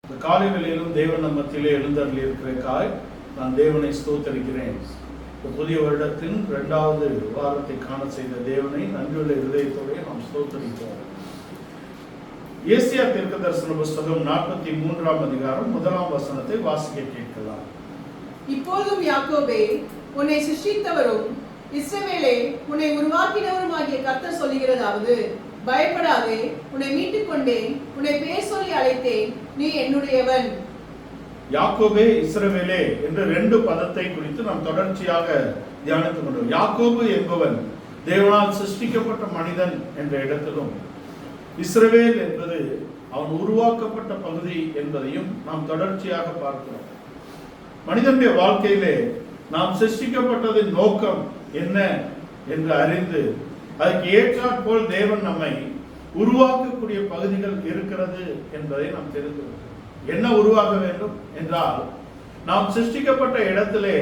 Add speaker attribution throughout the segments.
Speaker 1: இந்த காலை வேளையிலும் தேவன் நம்ம மத்தியிலே எழுந்தருளி இருக்கிறக்காய் நான் தேவனை ஸ்தோத்தரிக்கிறேன். இந்த புதிய வருடத்தின் 2வது வாரத்தை காண செய்த தேவனை நன்றியுள்ள இருதயத்தோடு நாம் ஸ்தோத்தரிக்கிறோம். ஏசியா தீர்க்கதரிசன புஸ்தகம் 43ஆம் அதிகாரம் 1ஆம் வசனத்தை வாசிக்க கேட்கலாம்.
Speaker 2: இப்பொழுதும் யாக்கோபே, உன்னை சிருஷ்டித்தவரும் இஸ்ரவேலே, உன்னை உருவாக்கினவருமாகிய கர்த்தர் சொல்லுகிறதாவது, பயப்படாதே, உன்னை மீட்டுக் கொண்டேன், உன்னை பேர் சொல்லி அழைத்தேன், நீ என்னுடையவன்.
Speaker 1: யாக்கோபே, இஸ்ரவேலே என்று 2 பதத்தை குறித்து நாம் தொடர்ச்சியாக தியானித்துக் கொண்டோம். யாக்கோபு என்பவன் தேவனால் சிருஷ்டிக்கப்பட்ட மனிதன் என்ற இடத்திலும், இஸ்ரவேல் என்பது அவன் உருவாக்கப்பட்ட பகுதி என்பதையும் நாம் தொடர்ச்சியாக பார்க்கிறோம். மனிதனுடைய வாழ்க்கையிலே நாம் சிருஷ்டிக்கப்பட்டதின் நோக்கம் என்ன என்று அறிந்து அதுக்கு ஏற்றாற்போல் தேவன் நம்மை உருவாக்கக்கூடிய பகுதிகள் இருக்கிறது என்பதை நாம் தெரிந்து கொள்கிறோம். என்ன உருவாக வேண்டும் என்றால், நாம் சிருஷ்டிக்கப்பட்ட இடத்திலே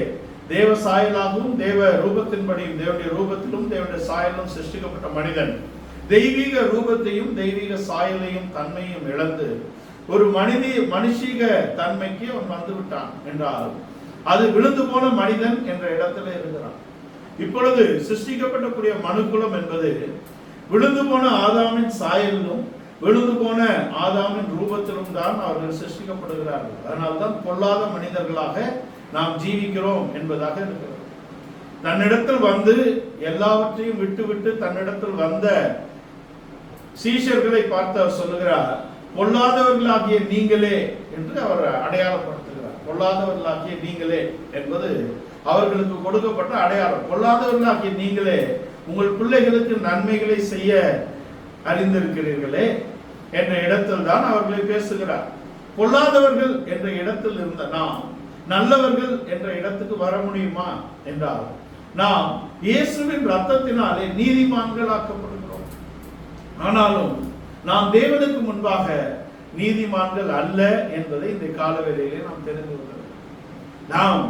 Speaker 1: தேவ சாயலாகவும் தேவ ரூபத்தின்படியும் தேவனுடைய ரூபத்திலும் தேவனுடைய சாயலும் சிருஷ்டிக்கப்பட்ட மனிதன் தெய்வீக ரூபத்தையும் தெய்வீக சாயலையும் தன்மையும் இழந்து ஒரு மனுஷீக தன்மைக்கு அவன் வந்து விட்டான் என்றால், அது விழுந்து போன மனிதன் என்ற இடத்துல இருக்கிறான். இப்பொழுது சிருஷ்டிக்கப்படக்கூடிய மனுக்குலம் என்பது விழுந்து போன ஆதாமின் சாயலிலும் விழுந்து போன ஆதாமின் ரூபத்திலும் தான் அவர்கள் சிருஷ்டிக்கப்படுகிறார்கள். அதனால்தான் பொல்லாத மனிதர்களாக நாம் ஜீவிக்கிறோம் என்பதாக இருக்கிறது. தன்னிடத்தில் வந்து எல்லாவற்றையும் விட்டு தன்னிடத்தில் வந்த சீஷர்களை பார்த்து அவர் சொல்லுகிறார், பொல்லாதவர்களாகிய நீங்களே என்று அவர் அடையாளப்படுத்துகிறார். பொல்லாதவர்களாகிய நீங்களே என்பது அவர்களுக்கு கொடுக்கப்பட்ட அடையாளம். பொல்லாதவர்களாகிய நீங்களே உங்கள் பிள்ளைகளுக்கு நன்மைகளை செய்ய அறிந்திருக்கிறீர்களே என்ற இடத்தில் தான் அவர்களை பேசுகிறார். பொல்லாதவர்கள் என்ற இடத்தில் இருந்த நாம் நல்லவர்கள் என்ற இடத்துக்கு வர முடியுமா என்றால், நாம் இயேசுவின் இரத்தத்தினாலே நீதிமான்கள் ஆக்கப்படுகிறோம். ஆனாலும் நாம் தேவனுக்கு முன்பாக நீதிமான்கள் அல்ல என்பதை இந்த காலவேளையிலே நாம் தெரிந்து கொள்கிறோம். நாம்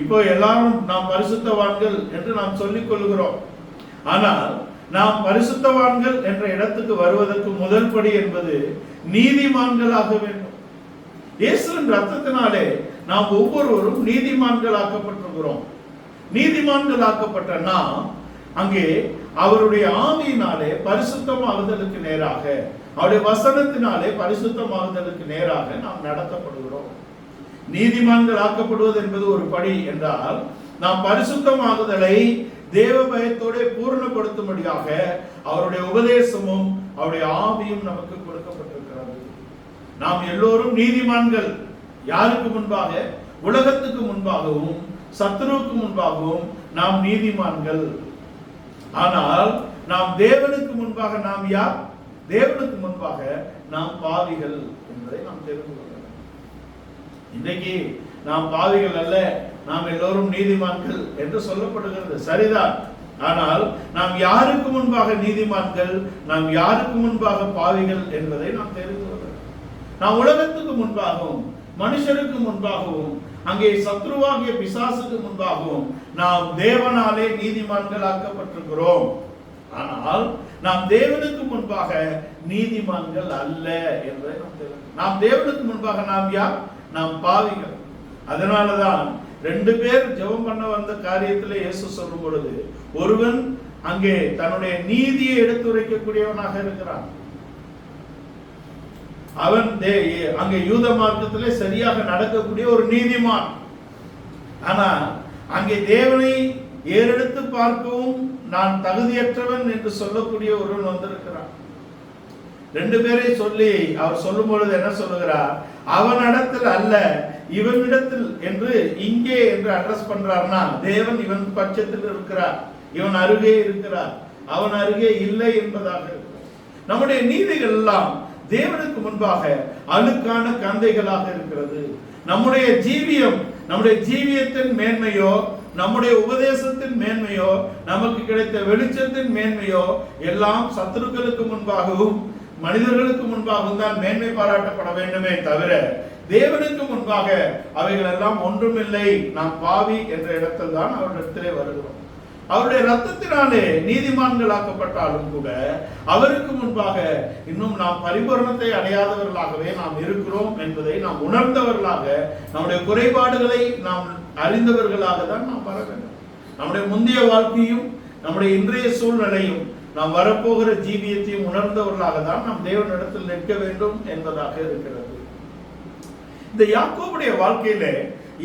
Speaker 1: இப்போ எல்லாரும் நாம் பரிசுத்தவான்கள் என்று நாம் சொல்லிக் கொள்கிறோம். ஆனால் நாம் பரிசுத்தவான்கள் என்ற இடத்துக்கு வருவதற்கு முதல் படி என்பது நீதிமான்களாக வேண்டும். இயேசுவின் இரத்தத்தினாலே நாம் ஒவ்வொருவரும் நீதிமான்கள் ஆக்கப்பட்டிருக்கிறோம். நீதிமான்கள் ஆக்கப்பட்ட நாம் அங்கே அவருடைய ஆவியினாலே பரிசுத்தமாகுதலுக்கு நேராக, அவருடைய வசனத்தினாலே பரிசுத்தமாகுதலுக்கு நேராக நாம் நடத்தப்படுகிறோம். நீதிமான்கள் ஆக்கப்படுவது என்பது ஒரு படி என்றால், நாம் பரிசுத்தமாகுதலை தேவ பயத்தோட பூர்ணப்படுத்தும்படியாக அவருடைய உபதேசமும் அவருடைய ஆவியும் நமக்கு கொடுக்கப்பட்டிருக்கிறது. நாம் எல்லோரும் நீதிமான்கள். யாருக்கு முன்பாக? உலகத்துக்கு முன்பாகவும் சத்துருவுக்கு முன்பாகவும் நாம் நீதிமான்கள். ஆனால் நாம் தேவனுக்கு முன்பாக நாம் யார்? தேவனுக்கு முன்பாக நாம் பாவிகள் என்பதை நாம் தெரிந்து கொள்ளலாம். இன்றைக்கு நாம் பாவிகள் அல்ல, நாம் எல்லோரும் நீதிமான்கள் என்று சொல்லப்படுகிறது, சரிதான். ஆனால் நாம் யாருக்கு முன்பாக நீதிமான்கள், நாம் யாருக்கு முன்பாக பாவிகள் என்பதை நாம் தெரிந்து கொள்ளலாம். நாம் உலகத்துக்கு முன்பாகவும் மனுஷருக்கு முன்பாகவும் அங்கே சத்ருவாகிய பிசாசுக்கு முன்பாகவும் நாம் தேவனாலே நீதிமான்கள் ஆக்கப்பட்டிருக்கிறோம். ஆனால் நாம் தேவனுக்கு முன்பாக நீதிமான்கள் அல்ல என்பதை நாம் தெரிந்து. நாம் தேவனுக்கு முன்பாக நாம் யார்? நாம் பாவிகள். அதனாலதான் 2 பேர் ஜெபம் பண்ண வந்த காரியத்திலே இயேசு சொல்லும் பொழுது, ஒருவன் அங்கே தன்னுடைய நீதியை எடுத்துரைக்கக்கூடியவனாக இருக்கிறான். அவன் அங்கே யூத மார்க்கத்திலே சரியாக நடக்கக்கூடிய ஒரு நீதிமான். ஆனா அங்கே தேவனை ஏறெடுத்து பார்க்கவும் நான் தகுதியற்றவன் என்று சொல்லக்கூடிய ஒருவன் வந்திருக்கிறான். 2 பேரை சொல்லி அவர் சொல்லும் பொழுது என்ன சொல்லுகிறார்? அவனிடத்தில் அல்ல, இவனிடத்தில் என்று இங்கே என்று அட்ரஸ் பண்றார்னா, தேவன் இவன் பட்சத்தில் இருக்கிறார், இவன் அருகே இருக்கிறார், அவன் அருகே இல்லை என்பதாக. நம்முடைய நீதிகள் எல்லாம் தேவனுக்கு முன்பாக அழுக்கான கந்தைகளாக இருக்கிறது. நம்முடைய ஜீவியம், நம்முடைய ஜீவியத்தின் மேன்மையோ, நம்முடைய உபதேசத்தின் மேன்மையோ, நமக்கு கிடைத்த வெளிச்சத்தின் மேன்மையோ எல்லாம் சத்துருக்களுக்கு முன்பாகவும் மனிதர்களுக்கு முன்பாகவும் தான் மேன்மை பாராட்டப்பட வேண்டுமே தவிர, தேவனுக்கு முன்பாக அவைகள் எல்லாம் ஒன்றுமில்லை, நாம் பாவி என்ற இடத்தில் தான் அவரிடத்திலே வருகிறோம். அவருடைய ரத்தத்தினாலே நீதிமான்களாக்கப்பட்டாலும் கூட அவருக்கு முன்பாக இன்னும் நாம் பரிபூரணத்தை அடையாதவர்களாகவே நாம் இருக்கிறோம் என்பதை நாம் உணர்ந்தவர்களாக, நம்முடைய குறைபாடுகளை நாம் அறிந்தவர்களாக தான் நாம் வர வேண்டும். நம்முடைய முந்தைய வாழ்க்கையும் நம்முடைய இன்றைய சூழ்நிலையும் நாம் வரப்போகிற ஜீவியத்தையும் உணர்ந்தவர்களாக தான் நாம் தேவனிடத்தில் நிற்க வேண்டும் என்பதாக இருக்கிறது. இந்த யாக்கோபுடைய வாழ்க்கையில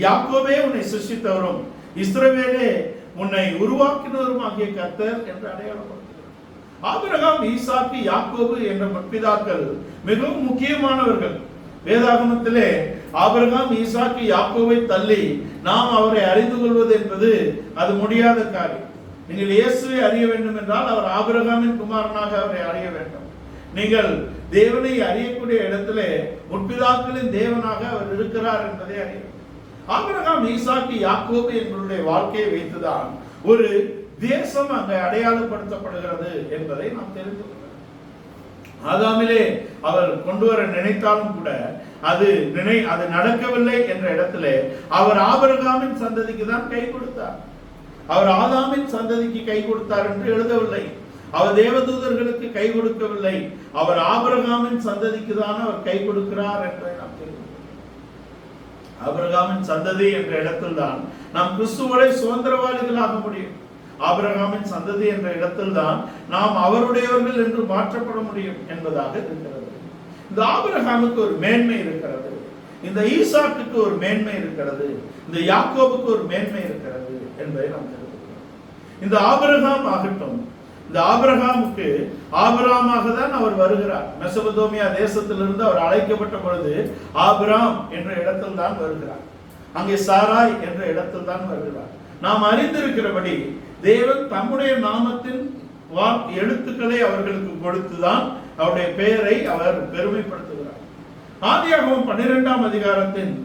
Speaker 1: யாக்கோபே உன்னை சிருஷ்டித்தவரும் இஸ்ரவேலே உன்னை உருவாக்கினவரும் ஆகிய கர்த்தர் என்று அடையாளப்படுத்துகிறார். ஆபிரகாம், ஈசாக்கு, யாக்கோபு என்ற முற்பிதாக்கள் மிகவும் முக்கியமானவர்கள். வேதாகமத்திலே ஆபிரகாம், ஈசாக்கு, யாக்கோபை தள்ளி நாம் அவரை அறிந்து கொள்வது என்பது அது முடியாத காரியம். நீங்கள் இயேசுவை அறிய வேண்டும் என்றால் அவர் ஆபிரகாமின் குமாரனாக அவரை அறிய வேண்டும். நீங்கள் தேவனை அறியக்கூடிய இடத்திலே முற்பிதாக்களின் தேவனாக அவர் இருக்கிறார் என்பதை அறிய. ஆபிரகாம், ஈசாக்கு, யாக்கோபு எங்களுடைய வாழ்க்கையை வைத்துதான் ஒரு தேசம் அங்கே அடையாளப்படுத்தப்படுகிறது என்பதை நாம் தெரிந்து கொள்ள. ஆதாமிலே அவர் கொண்டு வர நினைத்தாலும் கூட அது நடக்கவில்லை என்ற இடத்திலே அவர் ஆபிரகாமின் சந்ததிக்கு தான் கை கொடுத்தார். அவர் ஆதாமின் சந்ததிக்கு கை கொடுத்தார் என்று எழுதவில்லை. அவர் தேவதூதர்களுக்கு கை கொடுக்கவில்லை. அவர் ஆபிரகாமின் சந்ததிக்கு தான் அவர் கை கொடுக்கிறார் என்பதை நாம் தெரிந்து. ஆபிரகாமின் சந்ததி என்ற இடத்தில் தான் நாம் கிறிஸ்துவோட சுதந்திரவாளிகளாக முடியும். ஆபிரகாமின் சந்ததி என்ற இடத்தில் தான் நாம் அவருடையவர்கள் என்று மாற்றப்பட முடியும் என்பதாக இருக்கிறது. இந்த ஆபிரகாமுக்கு ஒரு மேன்மை இருக்கிறது, இந்த ஈசாக்குக்கு ஒரு மேன்மை இருக்கிறது, இந்த யாக்கோபுக்கு ஒரு மேன்மை இருக்கிறது என்பதை நாம் தெரிந்துக்கிறோம். இந்த ஆபிரகாம் ஆகட்டும், இந்த ஆபிரகாமுக்கு ஆபிராமாக தான் அவர் வருகிறார். மெசபதோமியா தேசத்திலிருந்து அவர் அழைக்கப்பட்ட பொழுது ஆபிராம் என்ற இடத்தில் தான் வருகிறார். அங்கே சாராய் என்ற இடத்தில் தான் வருகிறார். நாம் அறிந்திருக்கிறபடி தேவன் தம்முடைய நாமத்தின் எழுத்துக்களை அவர்களுக்கு கொடுத்துதான் அவருடைய பெயரை அவர் பெருமைப்படுத்துகிறார். ஆதியாகமம் 12ஆம் அதிகாரத்தின்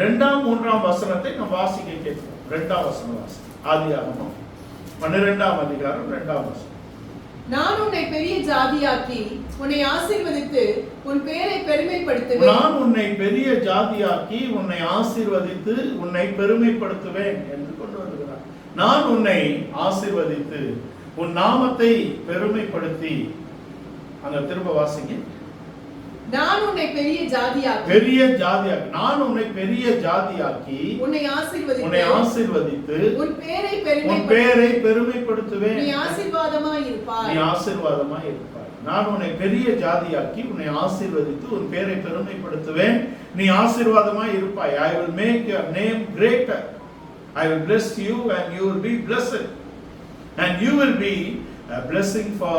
Speaker 1: 2ஆம் 3ஆம் வசனத்தை நாம் வாசிக்க கேட்கிறோம். 2ஆம் வசனம் வாசி. ஆதியாகமம் 12ஆம் அதிகாரம் 2ஆம் வசனம்.
Speaker 2: நான் உன்னை பெரிய ஜாதியாக்கி உன்னை ஆசீர்வதித்து உன் பெயரை பெருமைப்படுத்துவேன்.
Speaker 1: நான் உன்னை பெரிய ஜாதியாக்கி உன்னை ஆசீர்வதித்து உன்னை பெருமைப்படுத்துவேன் என்று கொண்டு வருகிறார். நான் உன்னை ஆசீர்வதித்து உன் நாமத்தை பெருமைப்படுத்தி. அங்க திரும்ப வாசிங்க.
Speaker 2: நான் உன்னை பெரிய ஜாதியாக்கி
Speaker 1: நான் உன்னை பெரிய ஜாதியாக்கி
Speaker 2: உன்னை
Speaker 1: ஆசீர்வதித்து
Speaker 2: உன் பெயரை
Speaker 1: பெருமைப்படுத்துவேன்.
Speaker 2: நீ ஆசீர்வாதமாய் இருப்பாய்.
Speaker 1: நான் உன்னை பெரிய ஜாதியாக்கி உன்னை ஆசீர்வதித்து உன் பெயரை பெருமைப்படுத்துவேன். நீ ஆசீர்வாதமாய் இருப்பாய். I will make your name greater. I will bless you and you will be blessed. And you will be a blessing for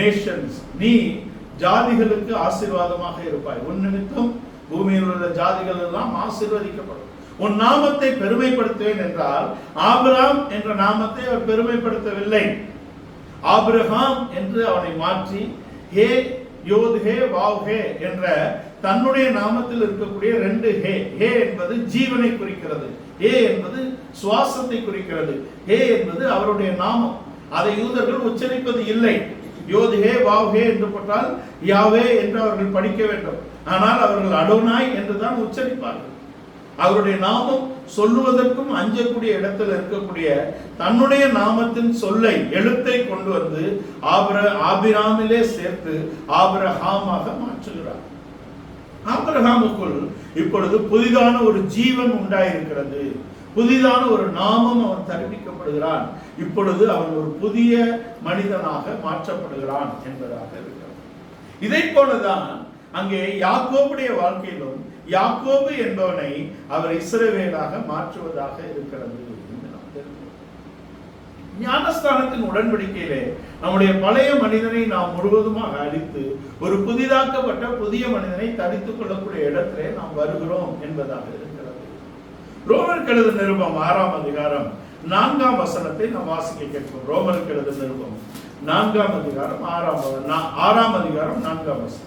Speaker 1: nations. நீ ஜாதிகளுக்கு ஆசீர்வாதமாக இருப்பாய். உன் நிமித்தம் பூமியில் உள்ள ஜாதிகள் எல்லாம் ஆசீர்வதிக்கப்படும். உன் நாமத்தை பெருமைப்படுத்துவேன் என்றால் ஆபிரகாம் என்ற நாமத்தை அவர் பெருமைப்படுத்தவில்லை. ஆபிரகாம் என்று அவனை மாற்றி ஹே யோத் ஹே வாவ் ஹே என்ற தன்னுடைய நாமத்தில் இருக்கக்கூடிய 2 ஹே. ஹே என்பது ஜீவனை குறிக்கிறது, ஹே என்பது சுவாசத்தை குறிக்கிறது, ஹே என்பது அவருடைய நாமம். அதை யூதர்கள் உச்சரிப்பது இல்லை. யோத் ஹே வாவ் ஹே என்று போட்டால் யாவே என்று அவர்கள் படிக்க வேண்டும். ஆனால் அவர்கள் அடோனாய் என்று தான் உச்சரிப்பார்கள். அவருடைய நாமம் சொல்லுவதற்கும் அஞ்சக்கூடிய இடத்தில் இருக்கக்கூடிய தன்னுடைய நாமத்தின் சொல்லை எழுத்தை கொண்டு வந்து ஆபிராமிலே சேர்த்து ஆபிரகாமாக மாற்றுகிறார். ஆபிரகாமுக்குள் இப்பொழுது புதிதான ஒரு ஜீவன் உண்டாயிருக்கிறது. புதிதான ஒரு நாமம் அவன் தருவிக்கப்படுகிறான். இப்பொழுது அவன் ஒரு புதிய மனிதனாக மாற்றப்படுகிறான் என்பதாக இருக்கிறது. இதை போலதான் அங்கே யாக்கோபுடைய வாழ்க்கையிலும் யாக்கோபு என்பவனை அவர் இஸ்ரவேலாக மாற்றுவதாக இருக்கிறது. ஞானஸ்தானத்தின் உடன்படிக்கையிலே நம்முடைய பழைய மனிதனை நாம் முழுவதுமாக அழித்து ஒரு புதிதாக்கப்பட்ட புதிய மனிதனை தடுத்துக் கொள்ளக்கூடிய இடத்திலே நாம் வருகிறோம் என்பதாக இருக்கிறது. ரோமருக்கு எழுதின நிருபம் 6ஆம் அதிகாரம் 4ஆம் வசனத்தை நாம் வாசிக்க கேட்போம். ரோமருக்கு எழுதின நிருபம் 4ஆம் அதிகாரம் 6ஆம் அதிகாரம் 4ஆம் வசனம்.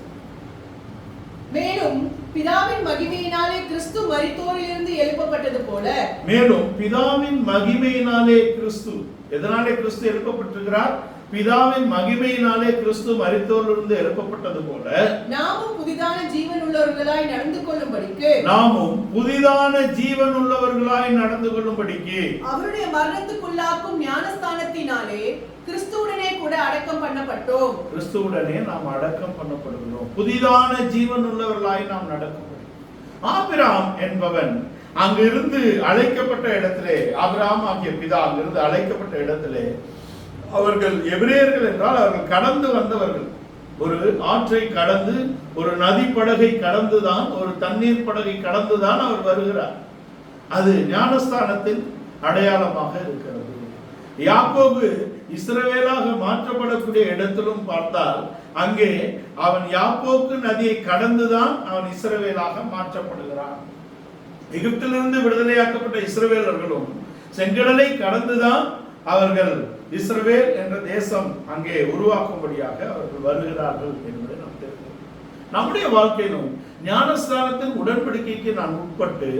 Speaker 2: மேலும் பிதாவின் மகிமையினாலே கிறிஸ்து மரித்தோரிலிருந்து எழுப்பப்பட்டது போல.
Speaker 1: மேலும் பிதாவின் மகிமையினாலே கிறிஸ்து, எதனாலே கிறிஸ்து எழுப்பப்பட்டிருக்கிறார்? பிதாவின் மகிமையினாலே கிறிஸ்து மரித்தோரிலிருந்து எழுப்பப்பட்டது போல
Speaker 2: நாமும் புதிதான ஜீவன் உள்ளவர்களாய் நடந்து கொள்ளும்படிக்கு
Speaker 1: அவருடைய
Speaker 2: மரணத்துக்குள்ளாக்கும் ஞானஸ்தானத்தினாலே கிறிஸ்துவுடனே கூட அடக்கம் பண்ணப்பட்டோம்.
Speaker 1: கிறிஸ்துவுடனே நாம் அடக்கம் பண்ணப்படுகிறோம். புதிதான ஜீவன் உள்ளவர்களாய் நாம் நடக்கும். ஆபிரகாம் என்பவன் அங்கிருந்து அழைக்கப்பட்ட இடத்திலே, ஆபிரகாம் ஆகிய பிதா அங்கிருந்து அழைக்கப்பட்ட இடத்திலே, அவர்கள் எபிரேயர்கள் என்றால் அவர்கள் கடந்து வந்தவர்கள். ஒரு ஆற்றை கடந்து, ஒரு நதி படகை கடந்துதான், ஒரு தண்ணீர் படகை கடந்துதான் அவர் வருகிறார். அது ஞானஸ்தானத்தின் அடையாளமாக இருக்கிறது. யாக்கோபு இஸ்ரவேலாக மாற்றப்படக்கூடிய இடத்திலும் பார்த்தால் அங்கே அவன் யாக்கோபு நதியை கடந்துதான் அவன் இஸ்ரவேலாக மாற்றப்படுகிறான். எகிப்திலிருந்து விடுதலையாக்கப்பட்ட இஸ்ரவேலர்களும் செங்கடலை கடந்துதான் அவர்கள் இஸ்ரவேல் என்ற தேசம் அங்கே உருவாக்கும்படியாக அவர்கள் வருகிறார்கள் என்பதை நாம் தெரிந்து, நம்முடைய வாழ்க்கையிலும் ஞானஸ்தானத்தின் உடன்படிக்கைக்கு நாம் உட்பட்டு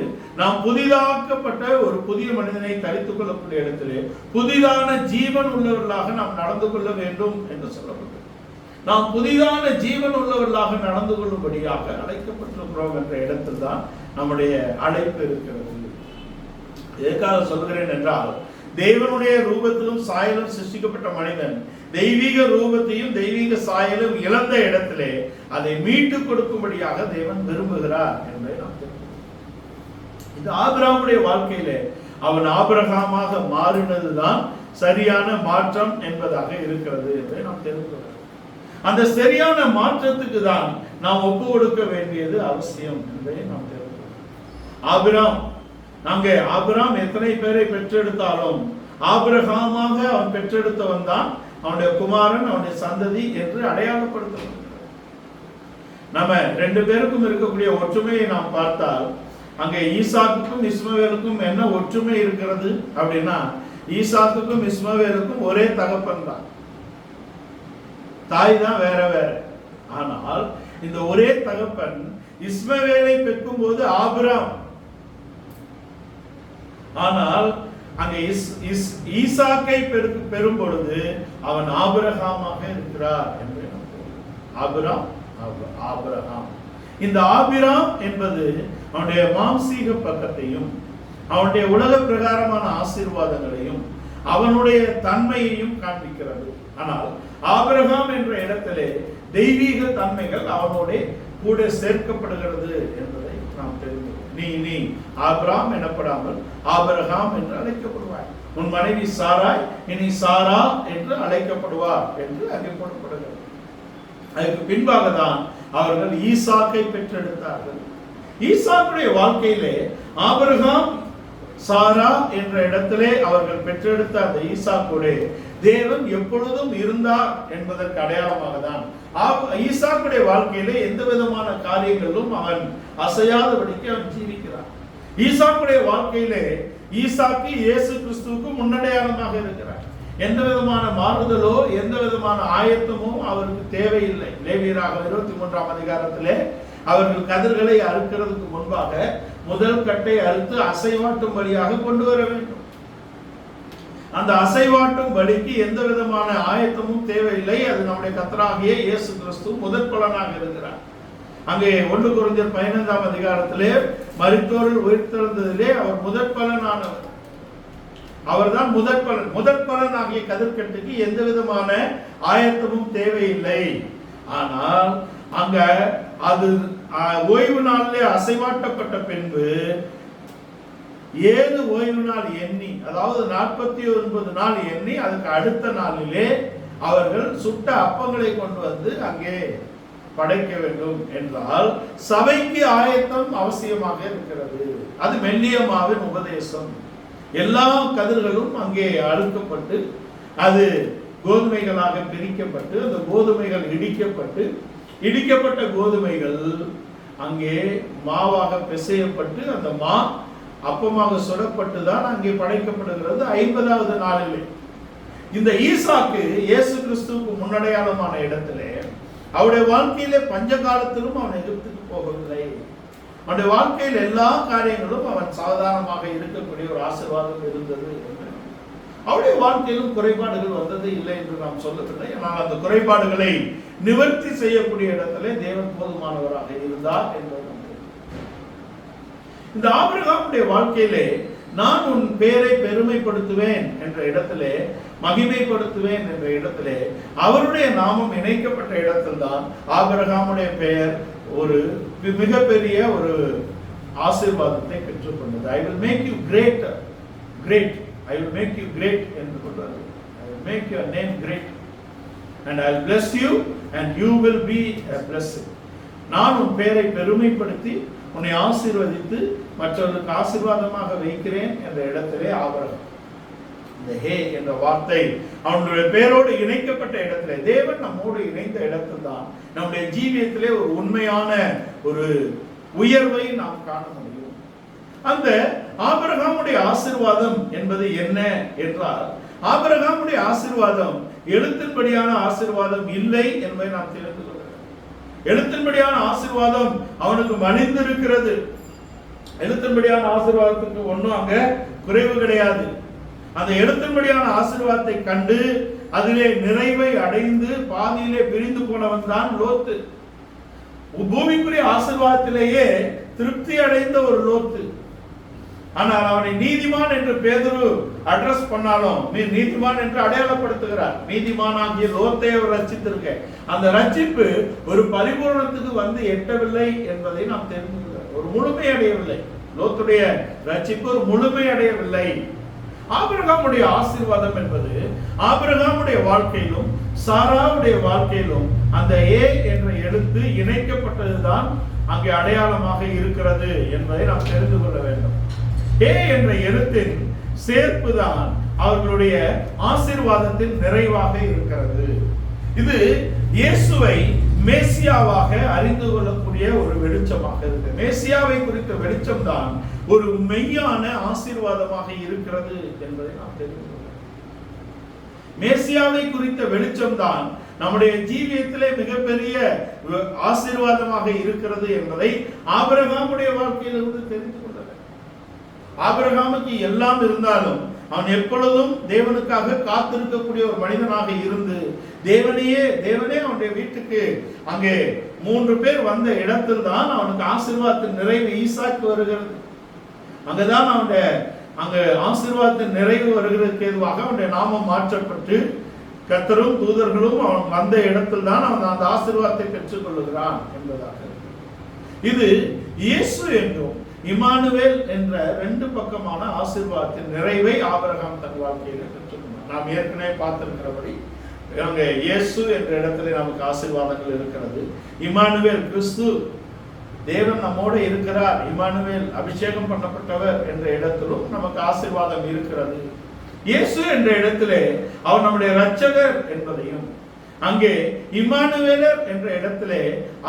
Speaker 1: நாம் புதிதாக்கப்பட்ட ஒரு புதிய மனிதனை தரித்துக் கொள்ளக்கூடிய இடத்திலே புதிதான ஜீவன் உள்ளவர்களாக நாம் நடந்து கொள்ள வேண்டும் என்று சொல்லப்பட்டது. நாம் புதிதான ஜீவன் உள்ளவர்களாக நடந்து கொள்ளும்படியாக அழைக்கப்பட்டிருக்கிறோம் என்ற இடத்தில் தான் நம்முடைய அழைப்பு இருக்கிறது. எதற்காக சொல்கிறேன் என்றால், தேவனுடைய ரூபத்திலும் சாயலும் சிருஷ்டிக்கப்பட்ட மனிதன் தெய்வீக ரூபத்தையும் தெய்வீக சாயலும் இழந்த இடத்திலே அதை மீட்டு கொடுக்கும்படியாக தேவன் விரும்புகிறார் என்பதை நாம் தெரிந்து, இந்த ஆபிரகாமுடைய வாழ்க்கையிலே அவன் ஆபிரகாமாக மாறினதுதான் சரியான மாற்றம் என்பதாக இருக்கிறது என்பதை நாம் தெரிந்து, அந்த சரியான மாற்றத்துக்கு தான் நாம் ஒப்பு கொடுக்க வேண்டியது அவசியம் என்பதை நாம் தெரிந்து. ஆபிரகாம் எத்தனை பேரை பெற்றெடுத்தாலும் ஆபிரகாமாக அவன் பெற்றெடுத்தவன் தான் அவனுடைய குமாரன், அவனுடைய சந்ததி என்று அடையாளப்படுத்தப்படுகிறது. நம்ம ரெண்டு பேருக்கும் இருக்கக்கூடிய ஒற்றுமையை நாம் பார்த்தால் அங்கே ஈசாக்குக்கும் இஸ்மவேலுக்கும் என்ன ஒற்றுமை இருக்கிறது அப்படின்னா, ஈசாக்குக்கும் இஸ்மவேலுக்கும் ஒரே தகப்பன் தான், தாய் தான் வேற வேற. ஆனால் இந்த ஒரே தகப்பன் இஸ்மவேலை பெற்கும் போது ஆபிரகாம், ஆனால் அங்கே ஈசாக்கை பெறும் பொழுது அவன் ஆபிரகாமாக இருக்கிறார் என்று ஆபிரகாம். இந்த ஆபிரகாம் என்பது அவனுடைய மாம்சீக பக்கத்தையும் அவனுடைய உலக பிரகாரமான ஆசீர்வாதங்களையும் அவனுடைய தன்மையையும் காண்பிக்கிறது. ஆனால் ஆபிரகாம் என்ற இடத்திலே தெய்வீக தன்மைகள் அவனோட கூட சேர்க்கப்படுகிறது என்பதை நாம் தெரிந்து, நீ ஆபிரகாம் எனப்படாமல் ஆபிரகாம் என்று அழைக்கப்படுவாய், உன் மனைவி சாராய் இனி சாரா என்று அழைக்கப்படுவார் என்று அறியப்படப்படுகிறது. அதுக்கு பின்பாக தான் அவர்கள் ஈசாக்கை பெற்றெடுத்தார்கள். ஈசாக்குடைய வாழ்க்கையிலே ஆபிரகாம் சாரா என்ற இடத்திலே அவர்கள் பெற்றெடுத்த அந்த ஈசாக்கோட தேவன் எப்பொழுதும் இருந்தார் என்பதற்கு அடையாளமாக தான் ஈசாக்குடைய வாழ்க்கையிலே எந்த விதமான காரியங்களிலும் அவன் அசையாதபடிக்கு அவன் ஜீவிக்கிறான். ஈசாக்குடைய வாழ்க்கையிலே ஈசாக்கு இயேசு கிறிஸ்துவுக்கு முன்னடையாளமாக இருக்கிறார். எந்த விதமான மாறுதலோ எந்த விதமான ஆயத்தமோ அவருக்கு தேவையில்லை. லேவியராக 23ஆம் அதிகாரத்திலே அவர்கள் கதிர்களை அறுக்கிறதுக்கு முன்பாக முதல் கட்டை அறுத்து அசைவாட்டும் வழியாக கொண்டு வர வேண்டும். அந்த அசைவாட்டும் வழிக்கு எந்த விதமான ஆயத்தமும் தேவையில்லை. அது நம்முடைய கர்த்தராகிய இயேசு கிறிஸ்து முதற் பலனாக இருக்கிறார். அங்கே 1 கொரிந்தியர் 15ஆம் அதிகாரத்திலே மரித்தோரில் உயிர்த்தெழுந்ததிலே அவர் முதற் பலனானவர். அவர்தான் முதற் பலன் ஆகிய கதிர்கட்டுக்கு எந்த விதமான ஆயத்தமும் தேவையில்லை. ஆனால் அங்க அது ஓய்வு நாளிலே அசைவாட்டப்பட்ட பின்பு 7 ஓய்வு நாள் எண்ணி, அதாவது 49 நாள் எண்ணி அதுக்கு அடுத்த நாளிலே அவர்கள் சுட்ட அப்பங்களை கொண்டு வந்து அங்கே படைக்க வேண்டும் என்றால் சபைக்கு ஆயத்தம் அவசியமாக இருக்கிறது. அது மெல்லியமாவின் உபதேசம். எல்லா கதிர்களும் அங்கே அறுக்கப்பட்டு அது கோதுமைகளாக பிரிக்கப்பட்டு அந்த கோதுமைகள் இடிக்கப்பட்ட கோதுமைகள் அங்கே மாவாக பிசையப்பட்டு அந்த மா அப்பமாக சுடப்பட்டு தான் அங்கே படைக்கப்படுகிறது 50வது நாளிலே. இந்த ஈசாக்கு இயேசு கிறிஸ்துவுக்கு முன்னடையாளமான இடத்திலே அவருடைய வாழ்க்கையிலே பஞ்ச காலத்திலும் அவன் எகிப்துக்கு போகவில்லை. அவனுடைய வாழ்க்கையில் எல்லா காரியங்களும் அவன் சாதாரணமாக இருக்கக்கூடிய ஒரு ஆசீர்வாதம் இருந்தது. அவருடைய வாழ்க்கையிலும் குறைபாடுகள் வந்தது இல்லை என்று நாம் சொல்லவில்லை. ஆனால் அந்த குறைபாடுகளை நிவர்த்தி செய்யக்கூடிய இடத்திலே தேவன் போதுமானவராக இருந்தார் என்பது இந்த ஆபிரகாமுடைய வாழ்க்கையிலே நான் உன் பெயரை பெருமைப்படுத்துவேன் என்ற இடத்திலே, மகிமைப்படுத்துவேன் என்ற இடத்திலே அவருடைய நாமம் இணைக்கப்பட்ட இடத்தில் தான் ஆபிரகாமுடைய பெயர் ஒரு மிகப்பெரிய ஒரு ஆசீர்வாதத்தை பெற்றுக்கொண்டது. I will make you great. I will make you great என்று சொல்றாரு. I will make your name great and I will bless you and you will be a blessing. நான் உன் பெயரை பெருமைப்படுத்தி உன்னை ஆசீர்வதித்து மற்றவர்களுக்கு ஆசீர்வாதமாக வைக்கிறேன் என்ற இடத்திலே ஆபிரகாம் இந்த ஹே என்ற வார்த்தை அவனுடைய பெயரோடு இணைக்கப்பட்ட இடத்திலே, தேவன் நம்மோடு இணைந்த இடத்தில் தான் நம்முடைய ஜீவியத்திலே ஒரு உண்மையான ஒரு உயர்வை நாம் காண முடியும். அந்த ஆபிரகாமுடைய ஆசீர்வாதம் என்பது என்ன என்றால், ஆபிரகாமுடைய ஆசீர்வாதம் எழுத்தின்படியான ஆசீர்வாதம் இல்லை என்பதை நாம் தெரிந்து கொள்ள வேண்டும். எழுத்தின்படியான ஆசீர்வாதம் அவனுக்கு மலிந்திருக்கிறது. எழுத்தின்படியான ஆசீர்வாதத்துக்கு ஒன்றும் அங்க குறைவு கிடையாது. அந்த எழுத்தின்படியான ஆசீர்வாதத்தை கண்டு அதிலே நிறைவை அடைந்து பாதியிலே பிரிந்து போனவன் தான் லோத்து. பூமிக்குரிய ஆசீர்வாதத்திலேயே திருப்தி அடைந்த ஒரு லோத்து. ஆனால் அவனை நீதிமான் என்று பேதுரு அட்ரஸ் பண்ணாலும் நீதிமான் என்று அடையாளப்படுத்துகிறார். நீதிமானாகிய லோத்தை அவர் ரட்சித்திருக்க, அந்த ரட்சிப்பு ஒரு பரிபூரணத்துக்கு வந்து எட்டவில்லை என்பதை நாம் தெரிந்து கொள்கிறோம். ஒரு முழுமை அடையவில்லை. லோத்துடைய ரட்சிப்பு ஒரு முழுமை அடையவில்லை. ஆபிரகாமுடைய ஆசீர்வாதம் என்பது ஆபிரகாமுடைய வாழ்க்கையிலும் சாராவுடைய வாழ்க்கையிலும் அந்த ஏ என்ற எழுத்து இணைக்கப்பட்டதுதான் அங்கே அடையாளமாக இருக்கிறது என்பதை நாம் தெரிந்து கொள்ள வேண்டும். ஏ என்ற எழுத்தின் சேர்ப்பு தான் அவர்களுடைய ஆசீர்வாதத்தின் நிறைவாக இருக்கிறது. இது இயேசுவை மேசியாவாக அறிந்து கொள்ளக்கூடிய ஒரு வெளிச்சமாக இருக்கு. மேசியாவை குறித்த வெளிச்சம் தான் ஒரு மெய்யான ஆசீர்வாதமாக இருக்கிறது என்பதை நாம் தெரிந்து கொள்ளலாம். மேசியாவை குறித்த வெளிச்சம் தான் நம்முடைய ஜீவியத்திலே மிகப்பெரிய ஆசீர்வாதமாக இருக்கிறது என்பதை ஆபிரகாமுடைய வாழ்க்கையிலிருந்து தெரிந்து கொள்ள வேண்டும். ஆபிரகாமுக்கு எல்லாம் இருந்தாலும் அவன் எப்பொழுதும் தேவனுக்காக காத்திருக்கக்கூடிய ஒரு மனிதனாக இருந்து தேவனே அவனுடைய வீட்டுக்கு அங்கே 3 பேர் வந்த இடத்தில் தான் அவனுக்கு ஆசீர்வாதத்தின் நிறைவு ஈசாக்கு வருகிறது. அங்கதான் அவனுடைய அங்க ஆசீர்வாதத்தின் நிறைவு வருகிறதுக்கு எதுவாக அவனுடைய நாமம் மாற்றப்பட்டு கர்த்தரும் தூதர்களும் அவன் வந்த இடத்தில் தான் அவன் அந்த ஆசீர்வாதத்தை பெற்றுக் கொள்ளுகிறான் என்பதாக. இது இயேசு என்றும் இமானுவேல் என்ற 2 பக்கமான ஆசீர்வாதத்தின் நிறைவை ஆபிரகாம் தன் வாழ்க்கையில் பெற்றுக்கொண்டார். நாம் ஏற்கனவே பார்த்திருக்கிறபடி அங்கே இயேசு என்ற இடத்துல நமக்கு ஆசீர்வாதங்கள் இருக்கிறது. இமானுவேல் கிறிஸ்து தேவன் நம்மோடு இருக்கிறார், இமானுவேல் அபிஷேகம் பண்ணப்பட்டவர் என்ற இடத்திலும் நமக்கு ஆசீர்வாதம் இருக்கிறது. இயேசு என்ற இடத்திலே அவர் நம்முடைய இரட்சகர் என்பதையும், அங்கே இம்மானுவேலர் என்ற இடத்திலே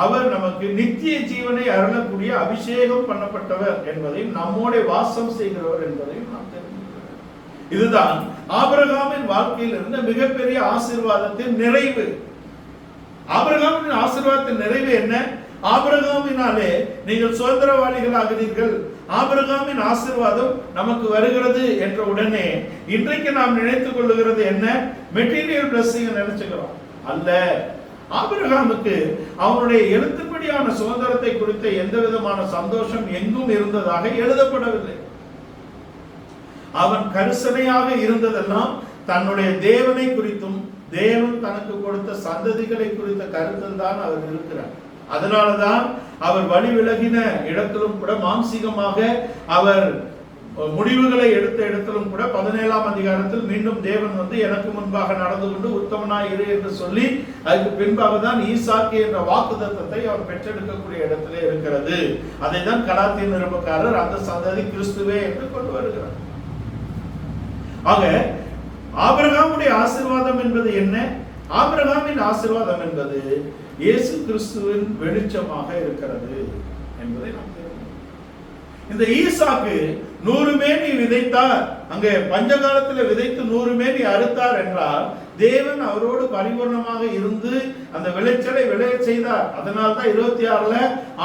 Speaker 1: அவர் நமக்கு நித்திய ஜீவனை அருளக்கூடிய அபிஷேகம் பண்ணப்பட்டவர் என்பதையும் நம்மோட வாசம் செய்கிறவர் என்பதையும் நாம் தெரிந்து கொள்கிறோம். இதுதான் ஆபிரகாமின் வாழ்க்கையில் இருந்த மிகப்பெரிய ஆசீர்வாதத்தின் நிறைவு. ஆபிரகாமின் ஆசீர்வாதத்தின் நிறைவு என்ன? ஆபிரகாமினாலே நீங்கள் சுதந்திரவாளிகள் ஆகிறீர்கள், ஆபிரகாமின் ஆசீர்வாதம் நமக்கு வருகிறது என்ற உடனே இன்றைக்கு நாம் நினைத்துக் கொள்ளுகிறது என்ன? மெட்டீரியல் பிளஸிங் நினைச்சுக்கிறோம் அல்ல. ஆபிரகாமுக்கு அவனுடைய எழுத்துப்படியான சுதந்திரத்தை குறித்த எந்த விதமான சந்தோஷம் எங்கும் இருந்ததாக எழுதப்படவில்லை. அவன் கரிசனையாக இருந்ததெல்லாம் தன்னுடைய தேவனை குறித்தும் தேவன் தனக்கு கொடுத்த சந்ததிகளை குறித்த கருத்தில் தான் அவர் இருக்கிறார். அதனாலதான் அவர் வழி விலகின இடத்திலும் கூட மாம்சீகமாக அவர் முடிவுகளை எடுத்த இடத்திலும் கூட 17ஆம் அதிகாரத்தில் மீண்டும் தேவன் வந்து எனக்கு முன்பாக நடந்து கொண்டு உத்தமனாய் இரு என்று சொல்லி அதுக்கு பின்பாக தான் ஈசாக்கு என்ற வாக்குத்தத்தத்தை அவர் பெற்றெடுக்கக்கூடிய இடத்திலே இருக்கிறது. அதை தான் கலாத்திய நிருபக்காரர் அந்த சந்ததி கிறிஸ்துவே என்று கொண்டு வருகிறார். ஆக ஆபிரகாமுடைய ஆசீர்வாதம் என்பது என்ன? ஆபிரகாமின் ஆசீர்வாதம் என்பது இயேசு கிறிஸ்துவின் வெளிச்சமாக இருக்கிறது என்பதை நாம் தெரிந்து. இந்த ஈசாக்கு 100 மேனி விதைத்தார், அங்கே பஞ்சகாலத்தில் விதைத்து 100 மேனி அறுத்தார் என்றால் தேவன் அவரோடு பரிபூர்ணமாக இருந்து அந்த விளைச்சலை விளைய செய்தார். அதனால்தான் 26ல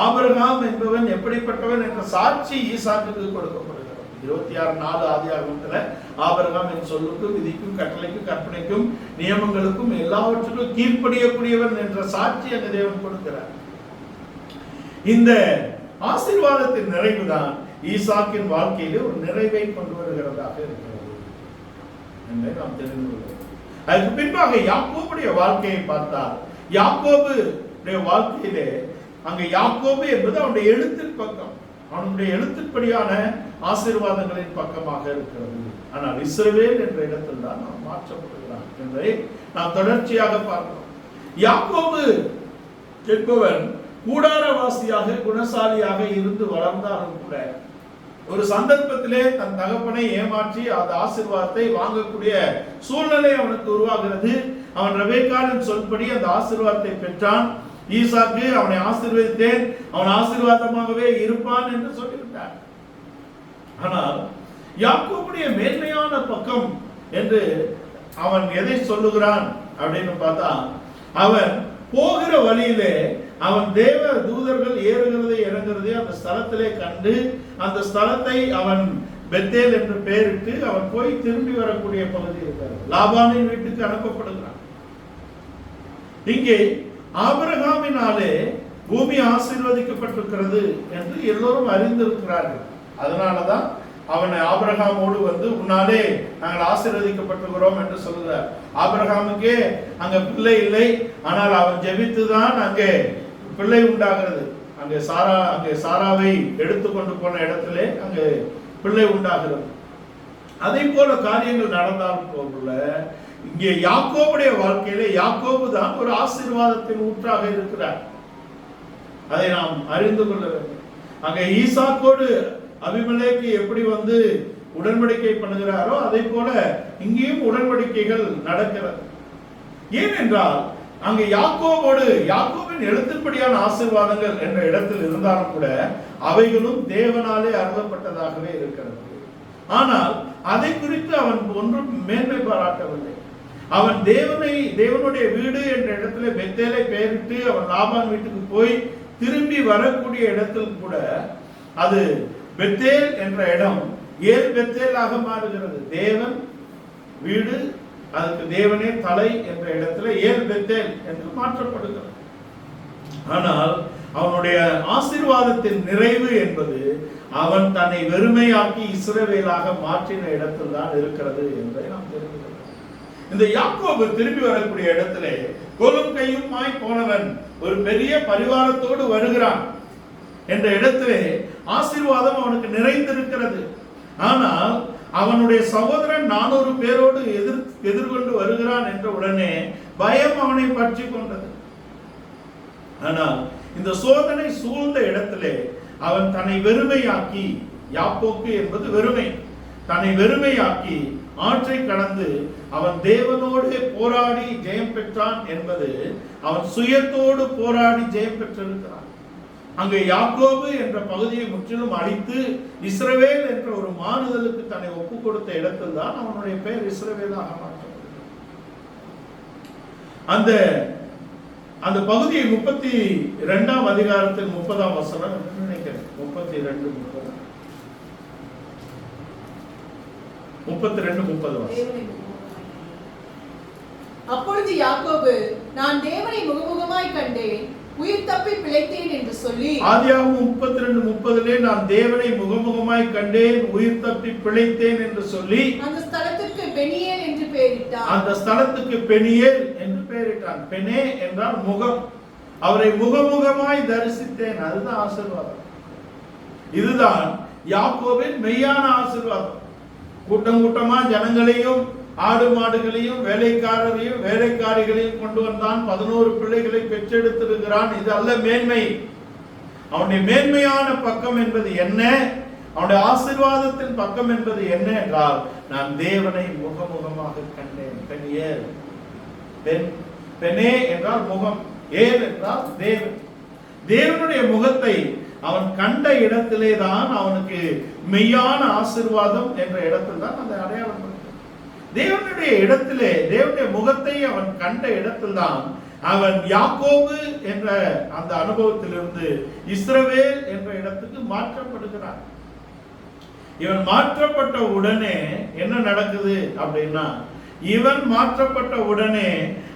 Speaker 1: ஆபிரகாம் என்பவன் எப்படிப்பட்டவன் என்ற சாட்சி ஈசாக்கு கொடுக்கப்படுகிறது. 26:4 ஆதியாகமத்துல ஆபிரகாம் என் சொல்லுக்கும் விதிக்கும் கட்டளைக்கும் கற்பனைக்கும் நியமங்களுக்கும் எல்லாவற்றுக்கும் கீழ்ப்படியக்கூடியவன் என்ற சாட்சி அந்த தேவன் கொடுக்கிறார். இந்த ஆசீர்வாதத்தின் நிறைவுதான் ஈசாக்கின் வாழ்க்கையிலே ஒரு நிறைவை கொண்டு வருகிறதாக இருக்கிறது என்பதை நாம் தெரிந்து கொள்கிறோம். அதுக்கு பின்பாக யாக்கோபுடைய வாழ்க்கையை பார்த்தால், யாக்கோபுடைய வாழ்க்கையிலே அங்க யாக்கோபு என்பது அவனுடைய எழுத்தின் பக்கம், அவனுடைய எழுத்தின்படியான ஆசீர்வாதங்களின் பக்கமாக இருக்கிறது. ஆனால் இஸ்ரவேல் என்ற இடத்தில் தான் நாம் மாற்றப்படுகிறான் என்பதை நாம் தொடர்ச்சியாக பார்க்கிறோம். யாக்கோபு என்பவன் கூடாரவாசியாக குணசாலியாக இருந்து வளர்ந்தாலும் கூட ஒரு சந்தர்ப்பத்திலே தன் தகப்பனை ஏமாற்றி அந்த ஆசீர்வாதத்தை வாங்கக்கூடிய சூழ்நிலை அவனுக்கு உருவாகிறது. அவன் ரெபெக்காளின் சொல்படி அந்த ஆசீர்வாதத்தை பெற்றான். ஈசாக்கு அவனை ஆசீர்வதித்தேன், அவன் ஆசீர்வாதமாகவே இருப்பான் என்று சொல்லிவிட்டார். ஆனால் யாக்கோபுடைய மேன்மையான பக்கம் என்று அவன் எதை சொல்லுகிறான் அப்படின்னு பார்த்தா, அவன் போகிற வழியிலே அவன் தேவ தூதர்கள் ஏறுகிறதை இறங்குறதை அந்த ஸ்தலத்திலே கண்டு அந்த ஸ்தலத்தை அவன் பெத்தேல் என்று பெயரிட்டு அவன் போய் திரும்பி வரக்கூடிய பகுதி இருக்கிறது. லாபானின் வீட்டுக்கு அனுப்பப்படுகிறான். இங்கே ஆபிரகாமினாலே பூமி ஆசீர்வதிக்கப்பட்டிருக்கிறது என்று எல்லோரும் அறிந்திருக்கிறார்கள். அதனாலதான் அவனை ஆபிரகாமோடு வந்து உன்னாலே நாங்கள் ஆசீர்வதிக்கப்பட்டிருக்கிறோம் என்று சொல்லுகிறார். ஆபிரகாமுக்கே அங்க பிள்ளை இல்லை, ஆனால் அவன் ஜெபித்துதான் அங்கே பிள்ளை உண்டாகிறது. அங்கே சாராவை எடுத்துக்கொண்டு போன இடத்திலே அங்கே பிள்ளை உண்டாகிறது. அதே போல காரியங்கள் நடந்தாலும் போல இங்கே யாக்கோபுடைய வாழ்க்கையிலே யாக்கோபு தான் ஒரு ஆசீர்வாதத்தின் ஊற்றாக இருக்கிறார். அதை நாம் அறிந்து கொள்ள வேண்டும். அங்கே ஈசாக்கோடு அபிமெலேக்கு எப்படி வந்து உடன்படிக்கை பண்ணுகிறாரோ அதே போல இங்கேயும் உடன்படிக்கைகள் நடக்கிறது. ஏனென்றால் அங்கே யாக்கோபின் எழுத்துப்படியான ஆசீர்வாதங்கள் என்ற இடத்தில் இருந்தாலும் கூட அவைகளும் தேவனாலே அருளப்பட்டதாகவே இருக்கிறது. ஆனால் அதை குறித்து அவன் ஒன்றும் மேன்மை பாராட்டவில்லை. அவன் தேவனுடைய வீடு என்ற இடத்துல பெத்தேலை பெயரிட்டு அவன் லாபான் வீட்டுக்கு போய் திரும்பி வரக்கூடிய இடத்தில் கூட அது பெத்தேல் என்ற இடம் ஏல் பெத்தேலாக மாறுகிறது. தேவன் வீடு, அதுக்கு தேவனே தலை என்ற இடத்துல ஏல் பெத்தேல் என்று மாற்றப்படுகிறது. ஆனால் அவனுடைய ஆசீர்வாதத்தின் நிறைவு என்பது அவன் தன்னை வெறுமையாக்கி இஸ்ரவேலாக மாற்றின இடத்தில் தான் இருக்கிறது என்பதை நாம் தெரிந்து கொள்ளலாம். இந்த யாக்கோபு திரும்பி வரக்கூடிய இடத்திலே கோலும் கையுமாய் போனவன் ஒரு பெரிய பரிவாரத்தோடு வருகிறான் என்ற இடத்திலே ஆசீர்வாதம் அவனுக்கு நிறைந்திருக்கிறது. ஆனால் அவனுடைய சகோதரன் 400 பேரோடு எதிர்கொண்டு வருகிறான் என்ற உடனே பயம் அவனை பற்றி கொண்டது. ஆனால் இந்த சோதனை சூழ்ந்த இடத்திலே அவன் தன்னை வெறுமையாக்கி, யாக்கோபு என்பது வெறுமை, தன்னை வெறுமையாக்கி ஆற்றை கடந்து அவன் தேவனோடு போராடி ஜெயம் பெற்றான் என்பது அவன் சுயத்தோடு போராடி ஜெயம் பெற்றிருக்கிறான். அங்கே யாக்கோபு என்ற பகுதியை முற்றிலும் அழித்து இஸ்ரவேல் என்ற ஒரு மாறுதலுக்கு தன்னை ஒப்பு கொடுத்த இடத்தில் தான் அவனுடைய பெயர் இஸ்ரவேலாக மாற்றப்பட்டது. அந்த பகுதியை 32ஆம் அதிகாரத்தில் 30ஆம் வசனம் நினைக்கிறேன். 32:30
Speaker 2: அப்பொழுது யாக்கோபு, நான் தேவனை முகமுகமாய் கண்டேன், உயிர் தப்பி பிழைத்தேன் என்று சொல்லி,
Speaker 1: ஆதியாகமம் 32:30 நான் தேவனை முகமுகமாய் கண்டேன், உயிர் தப்பி பிழைத்தேன் என்று சொல்லி
Speaker 2: அந்த ஸ்தலத்துக்கு பெனியேல் என்று பெயரிட்டான்.
Speaker 1: அந்த ஸ்தலத்துக்கு பெனியேல் என்று பெயரிட்டான். பெனே என்றால் முகம். அவரை முகமுகமாய் தரிசித்தேன். அதுதான் ஆசீர்வாதம். இதுதான் யாக்கோபின் மெய்யான ஆசீர்வாதம். கூட்டம் கூட்டமா ஜனங்களையும் ஆடு மாடுகளையும் வேலைக்காரரையும் வேலைக்காரிகளையும் கொண்டு வந்தான். 11 பிள்ளைகளை பெற்றெடுத்திருக்கிறான். இது அல்ல மேன்மை. அவனுடைய மேன்மையான பக்கம் என்பது என்ன? அவனுடைய ஆசீர்வாதத்தின் பக்கம் என்பது என்ன என்றால், நான் தேவனை முகமுகமாக கண்டேன். பெனியேல், பெனே என்றால் முகம், ஏல் என்றால் தேவன். தேவனுடைய முகத்தை அவன் கண்ட இடத்திலே தான் அவனுக்கு மெய்யான ஆசீர்வாதம் என்ற இடத்தில் தான் அந்த அடையாளம். தேவனுடைய இடத்திலே தேவனுடைய முகத்தை அவன் கண்ட இடத்தில் தான் அவன் யாக்கோபு என்ற அந்த அனுபவத்திலிருந்து இஸ்ரவேல் என்ற இடத்துக்கு மாற்றப்படுகிறான். இவன் மாற்றப்பட்ட உடனே என்ன நடக்குது அப்படின்னா, இவன் மாற்றப்பட்ட உடனே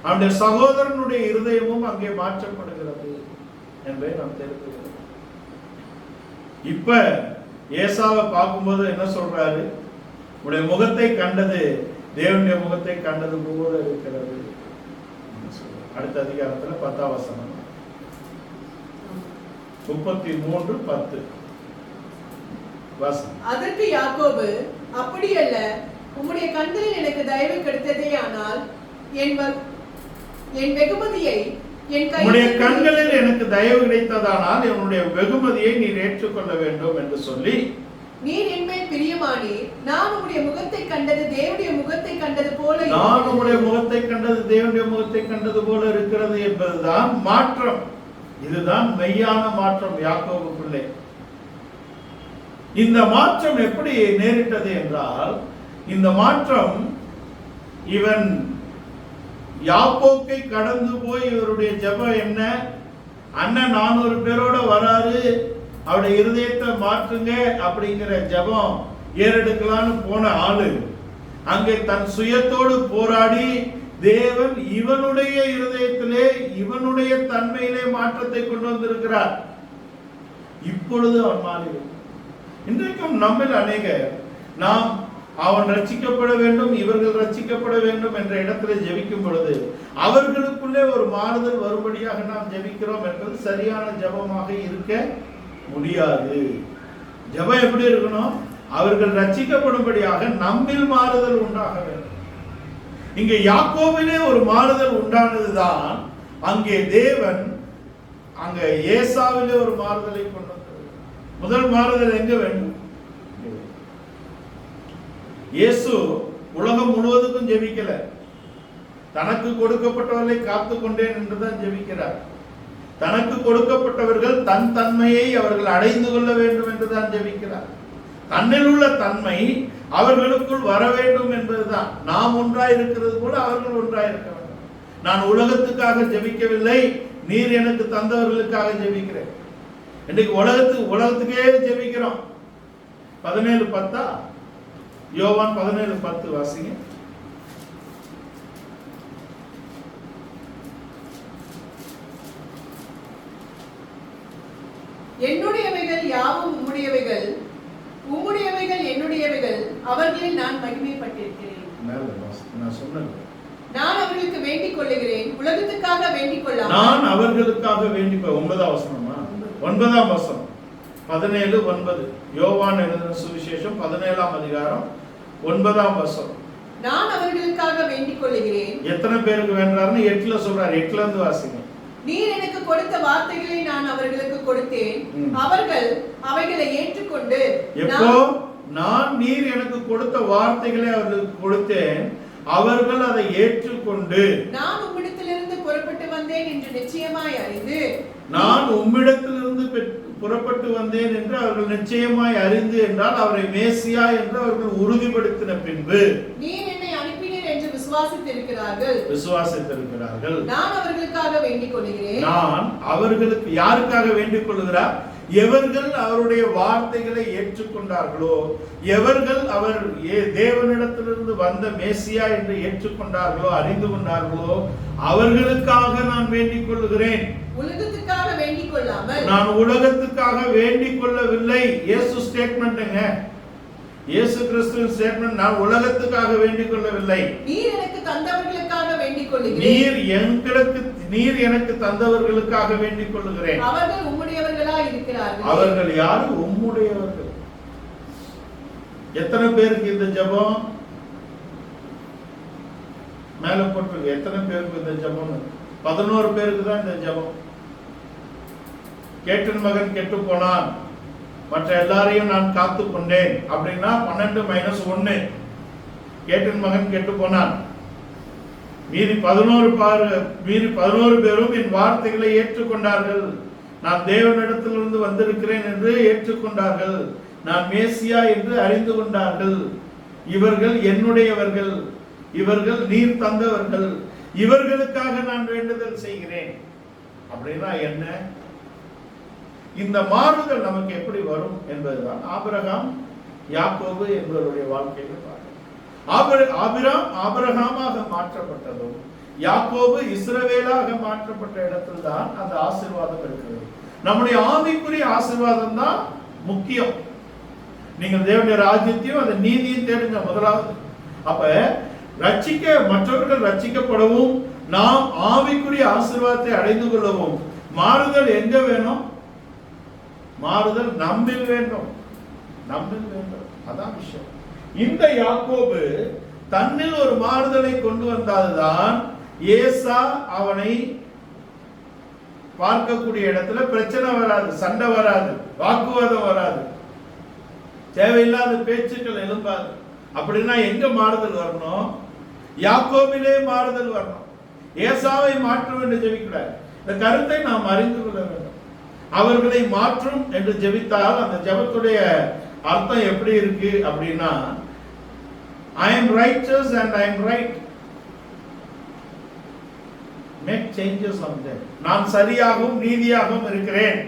Speaker 1: அவனுடைய சகோதரனுடைய இருதயமும் அங்கே மாற்றப்படுகிறது என்பதை நாம் தெரிந்து. இப்ப ஏசாவை பார்க்கும்போது என்ன சொல்றாரு? உடைய முகத்தை கண்டது தேவனுடைய முகத்தை கண்டது போல இருக்கிறது. அடுத்த அதிகாரத்துல 10ஆம் வசனம் 33:10.
Speaker 2: அதற்கு யாக்கோபு, அப்படியல்ல, உம்முடைய கண்களில் எனக்கு தயவு கிடைத்ததே, ஆனால் என் வெகுமதியை
Speaker 1: உம்முடைய கண்களில் எனக்கு தயவு கிடைத்ததானால் என்னுடைய வெகுமதியை நீர் ஏற்றுக்கொள்ள வேண்டும் என்று சொல்லி,
Speaker 2: நீர் என்மேல் பிரியமானீர், நான் உம்முடைய முகத்தை கண்டது தேவனுடைய முகத்தை கண்டது போல,
Speaker 1: நான் உம்முடைய முகத்தை கண்டது தேவனுடைய முகத்தை கண்டது போல இருக்கிறது என்பதுதான் மாற்றம். இதுதான் மெய்யான மாற்றம் யாக்கோபுக்குள்ளே. இந்த மாற்றம் எப்படி நேரிட்டது என்றால், இந்த மாற்றம் இவன் யாப்போக்கை கடந்து போய் இவருடைய ஜெபம் என்ன, அண்ணன் 400 பேரோட வராரு, அவருடைய இருதயத்தை மாற்றுங்க அப்படிங்கிற ஜெபம் ஏறெடுக்கலான்னு போன ஆளு அங்கே தன் சுயத்தோடு போராடி தேவன் இவனுடைய இருதயத்திலே இவனுடைய தன்மையிலே மாற்றத்தை கொண்டு வந்திருக்கிறார். இப்பொழுது அவன் மாறி. இன்றைக்கும் நம்மில் அநேகர் நாம் அவன் ரட்சிக்கப்பட வேண்டும், இவர்கள் ரட்சிக்கப்பட வேண்டும் என்ற இடத்துல ஜெபிக்கும் பொழுது அவர்களுக்குள்ளே ஒரு மாறுதல் வரும்படியாக நாம் ஜெபிக்கிறோம் என்பது சரியான ஜெபமாக இருக்க முடியாது. ஜெபம் எப்படி இருக்கணும்? அவர்கள் ரட்சிக்கப்படும்படியாக நம்மில் மாறுதல் உண்டாக வேண்டும். இங்கே யாக்கோபிலே ஒரு மாறுதல் உண்டானதுதான் அங்கே தேவன் அங்க ஏசாவிலே ஒரு மாறுதலை கொண்டு வந்தது. முதல் மாறுதல் எங்க வேண்டும்? இயேசு உலகம் முழுவதுக்கும் ஜெபிக்கல, தனக்கு கொடுக்கப்பட்டவர்களை காத்து கொண்டேன் என்றுதான் ஜெபிக்கிறார். தனக்கு கொடுக்கப்பட்டவர்கள் தன் தன்மையை அவர்கள் அடைந்து கொள்ள வேண்டும் என்றுதான் ஜெபிக்கிறார். தன்னில் உள்ள தன்மை அவர்களுக்குள் வர வேண்டும் என்பதுதான். நாம் ஒன்றாய் இருக்கிறது போல அவர்கள் ஒன்றாய் இருக்க வேண்டும். நான் உலகத்துக்காக ஜெபிக்கவில்லை, நீர் எனக்கு தந்தவர்களுக்காக ஜெபிக்கிறேன். இன்னைக்கு உலகத்துக்கே ஜெபிக்கிறோம். 17:10 யோவான் 17:10 வாசிங்க.
Speaker 2: என்னுடையவைகள் யாவும் உம்முடையவைகள், உம்முடையவைகள் என்னுடையவைகள், அவர்களில் நான் மகிமைப்பட்டிருக்கிறேன்.
Speaker 1: நான் சொன்னேன்,
Speaker 2: நான் அவர்களுக்கு வேண்டிக் கொள்ளுகிறேன், உலகத்துக்காக வேண்டிக் கொள்ளாமல்.
Speaker 1: நான் அவர்களுக்காக வேண்டிக் 9ஆம் வசனமா? 9ஆம் வசனம் 17:9 யோவான் எழுதின சுவிசேஷம் 17ஆம் அதிகாரம் 9ஆம் வசனம்.
Speaker 2: நான் அவர்களுக்காக வேண்டிக் கொள்ளுகிறேன்.
Speaker 1: எத்தனை பேருக்கு வேண்டாருன்னு 8ல சொல்றாரு. 8ல இருந்து வாசிங்க.
Speaker 2: நீர் எனக்கு கொடுத்த வார்த்தைகளை நான் அவர்களுக்கு கொடுத்தேன், அவர்கள் அவைகளை ஏற்றுக்கொண்டு.
Speaker 1: எப்போ நீர் எனக்கு கொடுத்த வார்த்தைகளை அவர்களுக்கு கொடுத்தேன், அவர்கள் அதை ஏற்றுக்கொண்டு.
Speaker 2: நான் உம்மிடத்திலிருந்து புறப்பட்டு வந்தேன் என்று நிச்சயமாய் அறிந்து.
Speaker 1: நான் உம்மிடத்திலிருந்து புறப்பட்டு வந்தேன் என்று அவர்கள் நிச்சயமாய் அறிந்து என்றால் அவரை மேசியா என்று அவர்கள் உறுதிப்படுத்தின பின்பு
Speaker 2: நீர் என்னை அனுப்பினீர் என்று விசுவாசித்திருக்கிறார்கள்.
Speaker 1: நான்
Speaker 2: அவர்களுக்காக வேண்டிக் கொள்கிறேன்.
Speaker 1: நான் அவர்களுக்கு யாருக்காக வேண்டிக் கொள்கிறார்? எவர்கள் அவருடைய வார்த்தைகளை ஏற்றுக்கொண்டார்களோ, எவர்கள் அவர் தேவனிடத்திலிருந்து வந்த மேசியா என்று ஏற்றுக்கொண்டார்களோ, அறிந்து கொண்டார்களோ, அவர்களுக்காக நான் வேண்டிக் கொள்கிறேன்.
Speaker 2: உலகத்துக்காக வேண்டிக் கொள்ளாமல்.
Speaker 1: நான் உலகத்துக்காக வேண்டிக் கொள்ளவில்லை. இயேசு ஸ்டேட்மெண்ட்ங்க, இயேசு கிறிஸ்துவின் ஸ்டேட்மெண்ட். நான் உலகத்துக்காக வேண்டிக் கொள்ளவில்லை.
Speaker 2: நீர் எனக்கு தந்தவர்களுக்காக வேண்டிக் கொள்கிறேன்.
Speaker 1: நீர் எனக்கு தந்தவர்களுக்காக வேண்டிக் கொள்கிறேன்.
Speaker 2: அவர்கள் உம்முடையவர்களாய் இருக்கிறார்கள்.
Speaker 1: அவர்கள் யாரு? உம்முடையவர்கள். எத்தனை பேருக்கு இந்த ஜெபம் மேல போட்டிருக்கு? எத்தனை பேருக்கு இந்த ஜெபம்? 11 பேருக்கு தான் இந்த ஜெபம். கேட்டின் மகன் கெட்டு போனான், மற்ற எல்லாரையும் நான் காத்து கொண்டேன் அப்படின்னா 12 - 1. கேட்டின் மகன் கெட்டு போனான். மீறி 11 பேரும் என் வார்த்தைகளை ஏற்றுக்கொண்டார்கள். நான் தேவனிடத்திலிருந்து வந்திருக்கிறேன் என்று ஏற்றுக்கொண்டார்கள். நான் மேசியா என்று அறிந்து கொண்டார்கள். இவர்கள் என்னுடையவர்கள், இவர்கள் நீர் தந்தவர்கள், இவர்களுக்காக நான் வேண்டுதல் செய்கிறேன். அப்படின்னா என்ன? இந்த மாறுதல் நமக்கு எப்படி வரும் என்பதுதான். ஆபிரகாம் யாக்கோபு என்பவருடைய வாழ்க்கையில ஆபிரகாமாக மாற்றப்பட்டதும் யாக்கோபு இஸ்ரவேலாக மாற்றப்பட்ட இடத்தில் தான் அந்த ஆசீர்வாதம் இருக்கிறது. நம்முடைய ஆவிக்குரிய ஆசீர்வாதம் தான் முக்கியம். நீங்கள் தேவனுடைய ராஜ்யத்தையும் அந்த நீதியும் தேடுங்க முதலாவது. அப்ப மற்றவர்கள் ரட்சிக்கப்படவும் நாம் ஆவிக்குரிய ஆசீர்வாதத்தை அடைந்து கொள்ளவும் மாறுதல் எங்க வேணும்? மாறுதல் நம்மில் வேண்டும். அதான் விஷயம். இந்த யாக்கோபு தன்னில் ஒரு மாறுதலை கொண்டு வந்தால்தான் ஏசா அவனை பார்க்கக்கூடிய இடத்துல பிரச்சனை வராது, சண்டை வராது, வாக்குவாதம் வராது, தேவையில்லாத பேச்சுக்கள் எழும்பாது. அப்படின்னா எங்க மாறுதல் வரணும்? யாக்கோபிலே மாறுதல் வரணும். ஏசாவை மாற்றும் என்று ஜெபிக்கிறார். இந்த கருத்தை நாம் அறிந்து கொள்ள வேண்டும். அவர்களை மாற்றும் என்று ஜெபித்தால் அந்த ஜெபத்துடைய அர்த்தம் எப்படி இருக்கு அப்படின்னா, I am righteous and I am right. Make changes on them. நான் சரியாகவும் நீதியாகவும் இருக்கிறேன்,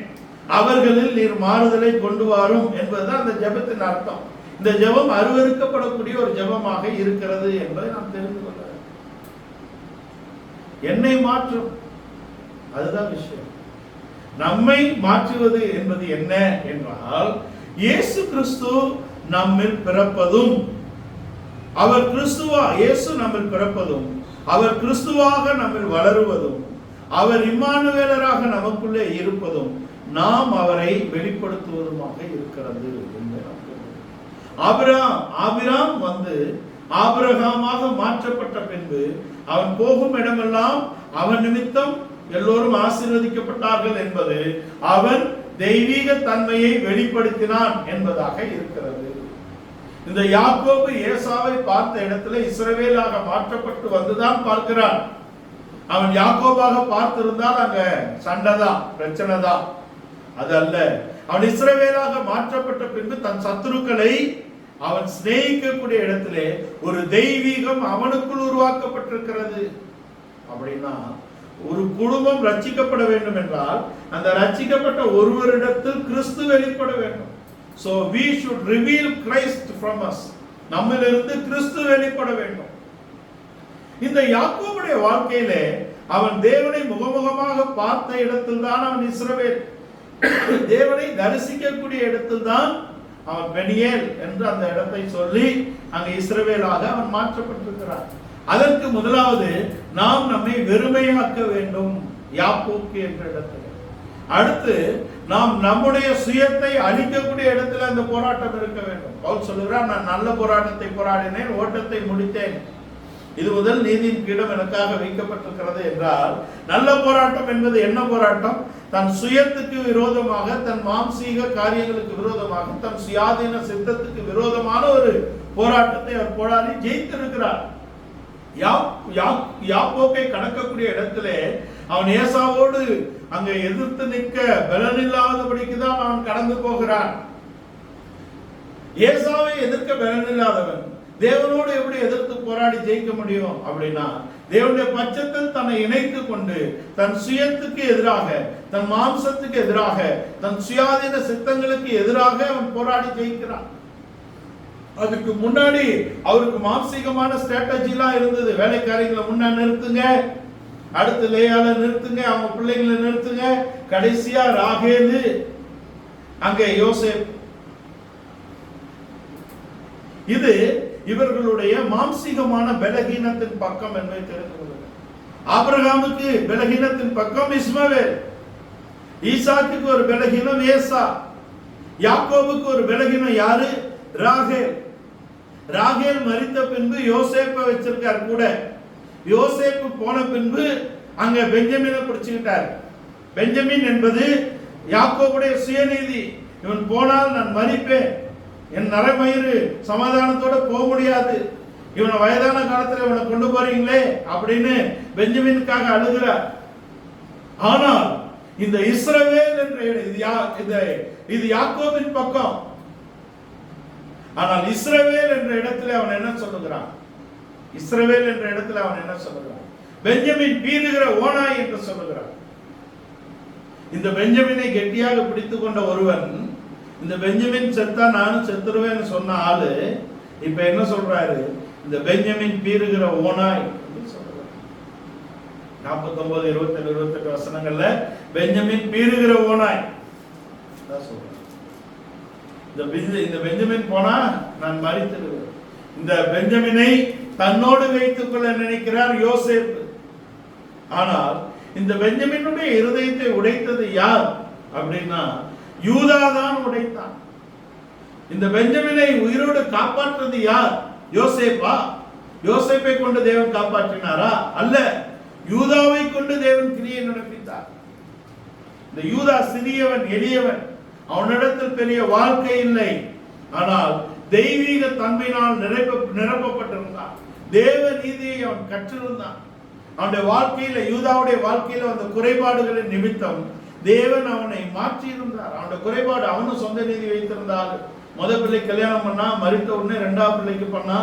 Speaker 1: அவர்களில் நீர் மாறுதலை கொண்டு வரும் என்பதுதான் அந்த ஜெபத்தின் அர்த்தம். இந்த ஜெபம் அருவருக்கப்படக்கூடிய ஒரு ஜெபமாக இருக்கிறது என்பதை நாம் தெரிந்து கொள்ள வேண்டும். என்னை மாற்றும், அதுதான் விஷயம். நம்மை மாற்றுவது என்பது என்ன என்றால், இயேசு கிறிஸ்து நம்மில் பிறப்பதும், அவர் இயேசு நம்மில் பிறப்பதும், அவர் கிறிஸ்துவாக நம்மில் வளருவதும், அவர் இம்மானுவேலராக நமக்குள்ளே இருப்பதும் நாம் அவரை வெளிப்படுத்துவதுமாக இருக்கிறது. ஆபிராம் வந்து ஆபிரகாமாக மாற்றப்பட்ட பின்பு அவன் போகும் இடமெல்லாம் அவன் நிமித்தம் எல்லோரும் ஆசீர்வதிக்கப்பட்டார்கள் என்பது அவன் தெய்வீக தன்மையை வெளிப்படுத்தினான் என்பதாக இருக்கிறது. இந்த யாக்கோபு ஏசாவை பார்த்த இடத்துல இஸ்ரவேலாக மாற்றப்பட்டு வந்துதான் பார்க்கிறான். அவன் யாக்கோபாக பார்த்திருந்தால் அங்க சண்டைதான், பிரச்சனை தான். அது அல்ல. அவன் இஸ்ரவேலாக மாற்றப்பட்ட பின்பு தன் சத்துருக்களை அவன் சிநேகிக்கக்கூடிய இடத்திலே ஒரு தெய்வீகம் அவனுக்குள் உருவாக்கப்பட்டிருக்கிறது. அப்படின்னா ஒரு குடும்பம் ரட்சிக்கப்பட வேண்டும் என்றால் அந்த ரட்சிக்கப்பட்ட ஒருவரிடத்தில் கிறிஸ்து வெளிப்பட வேண்டும். So we should reveal Christ from us. நம்மிலிருந்து கிறிஸ்து வெளிப்பட வேண்டும். இந்த யாக்கோபுடைய வாழ்க்கையிலே அவன் தேவனை முகமுகமாக பார்த்த இடத்தில் தான் அவன் இஸ்ரவேல், தேவனை தரிசிக்கக்கூடிய இடத்தில் தான் அவன் பெனியேல் என்று அந்த இடத்தை சொல்லி அங்க இஸ்ரவேலாக அவன் மாற்றப்பட்டிருக்கிறான். அதற்கு முதலாவது நாம் நம்மை வெறுமையாக்க வேண்டும் யாக்கோபு என்ற இடத்துல. அடுத்து நாம் நம்முடைய சுயத்தை அழிக்கக்கூடிய இடத்துல அந்த போராட்டம் இருக்க வேண்டும். பவுல் சொல்லுகிறார், நான் நல்ல போராட்டத்தை போராடினேன், ஓட்டத்தை முடித்தேன், இது முதல் நீதியின் பீடம் எனக்காக வைக்கப்பட்டிருக்கிறது என்றால், நல்ல போராட்டம் என்பது என்ன போராட்டம்? தன் சுயத்துக்கு விரோதமாக, தன் மாம்சீக காரியங்களுக்கு விரோதமாக, தன் சுயாதீன சித்தத்துக்கு விரோதமான ஒரு போராட்டத்தை அவர் போராடி ஜெயித்திருக்கிறார். யாக்கோபை கடக்கக்கூடிய இடத்திலே அவன் ஏசாவோடு அங்க எதிர்த்து நிற்க பலனில்லாதபடிக்கு தான் அவன் கடந்து போகிறான். ஏசாவை எதிர்க்க பலனில்லாதவன் தேவனோடு எப்படி எதிர்த்து போராடி ஜெயிக்க முடியும்? அப்படின்னா தேவனுடைய பட்சத்தில் தன்னை இணைத்துக் கொண்டு தன் சுயத்துக்கு எதிராக, தன் மாம்சத்துக்கு எதிராக, தன் சுயாதீன சித்தங்களுக்கு எதிராக அவன் போராடி ஜெயிக்கிறான். அதுக்கு முன்னாடி அவருக்கு மாம்சீகமான ஸ்ட்ராட்டஜி எல்லாம் இருந்தது. வேலைக்காரிகளை முன்ன நிறுத்துங்க, அடுத்து லேயால நிறுத்துங்க, அவங்க பிள்ளைங்களை நிறுத்துங்க, கடைசியா ராகேலு, அங்க யோசேப். இது இவர்களுடைய மாம்சீகமான பலகீனத்தின் பக்கம் என்பதை தெரிந்து கொள்ளுங்கள். ஆபிரகாமுக்கு பலகீனத்தின் பக்கம் இஸ்மவேல், ஈசாக்குக்கு ஒரு பலகீனம் ஏசா, யாக்கோபுக்கு ஒரு பலகீனம் யாரு? ராகேல். ராகேல் மரித்த பின்பு யோசேப்பை வச்சிருக்கார் கூட. யோசேப்பு போன பின்பு அங்க பெஞ்சமினை பிடிச்சுக்கிட்டார். பெஞ்சமின் என்பது யாக்கோபுடைய சுயநீதி. இவன் போனால் நான் மரிப்பேன், என் நரமயிறு சமாதானத்தோட போக முடியாது, இவனை வயதான காலத்துல இவனை கொண்டு போறீங்களே அப்படின்னு பெஞ்சமினுக்காக அழுகிறார். ஆனால் இந்த இஸ்ரவேல் என்ற இது யாக்கோபின் பக்கம். ஆனால் இஸ்ரவேல் என்ற இடத்துல அவன் என்ன சொல்லுகிறான்? இஸ்ரவேல் என்ற இடத்துல அவன் என்ன சொல்லுகிறான்? பெஞ்சமின் பீறுகிற ஓனாய் என்று சொல்லுகிறான். இந்த பெஞ்சமினை கெட்டியாக பிடித்துக் கொண்ட ஒருவன் இந்த பெஞ்சமின் செத்தா நானும் செத்துருவேன்னு சொன்ன ஆளு இப்ப என்ன சொல்றாரு? இந்த பெஞ்சமின் பீறுகிற ஓனாய் 49, 27, 28 வசனங்கள்ல பெஞ்சமின் பீறுகிற ஓனாய் சொல்றேன். இந்த பெஞ்சமின் போனா நான் மரித்திடுவேன். இந்த பெஞ்சமினை தன்னோடு வைத்துக் கொள்ள நினைக்கிறார் யோசேப்பு. ஆனால் இந்த பெஞ்சமினுடைய இருதயத்தை உடைத்தது யார் அப்படின்னா யூதா தான் உடைத்தான். இந்த பெஞ்சமினை உயிரோடு காப்பாற்றுறது யார்? யோசேப்பா? யோசேப்பை கொண்டு தேவன் காப்பாற்றினாரா? அல்ல, யூதாவை கொண்டு தேவன் கிரியை நடப்பித்தார். இந்த யூதா சிறியவன், எளியவன், அவனிடத்தில் பெரிய வாழ்க்கை இல்லை. ஆனால் தெய்வீக தன்மையினால் நிரப்பப்பட்டிருந்தான். தேவ நீதியை அவன் கற்றிருந்தான். அவனுடைய வாழ்க்கையில, யூதாவுடைய வாழ்க்கையில அந்த குறைபாடுகளின் நிமித்தம் தேவன் அவனை மாற்றி இருந்தார். அவனுடைய குறைபாடு, அவனும் சொந்த நீதி வைத்திருந்தார். முதல் பிள்ளை கல்யாணம் பண்ணா, மரித்த உடனே 2வது பிள்ளைக்கு பண்ணா,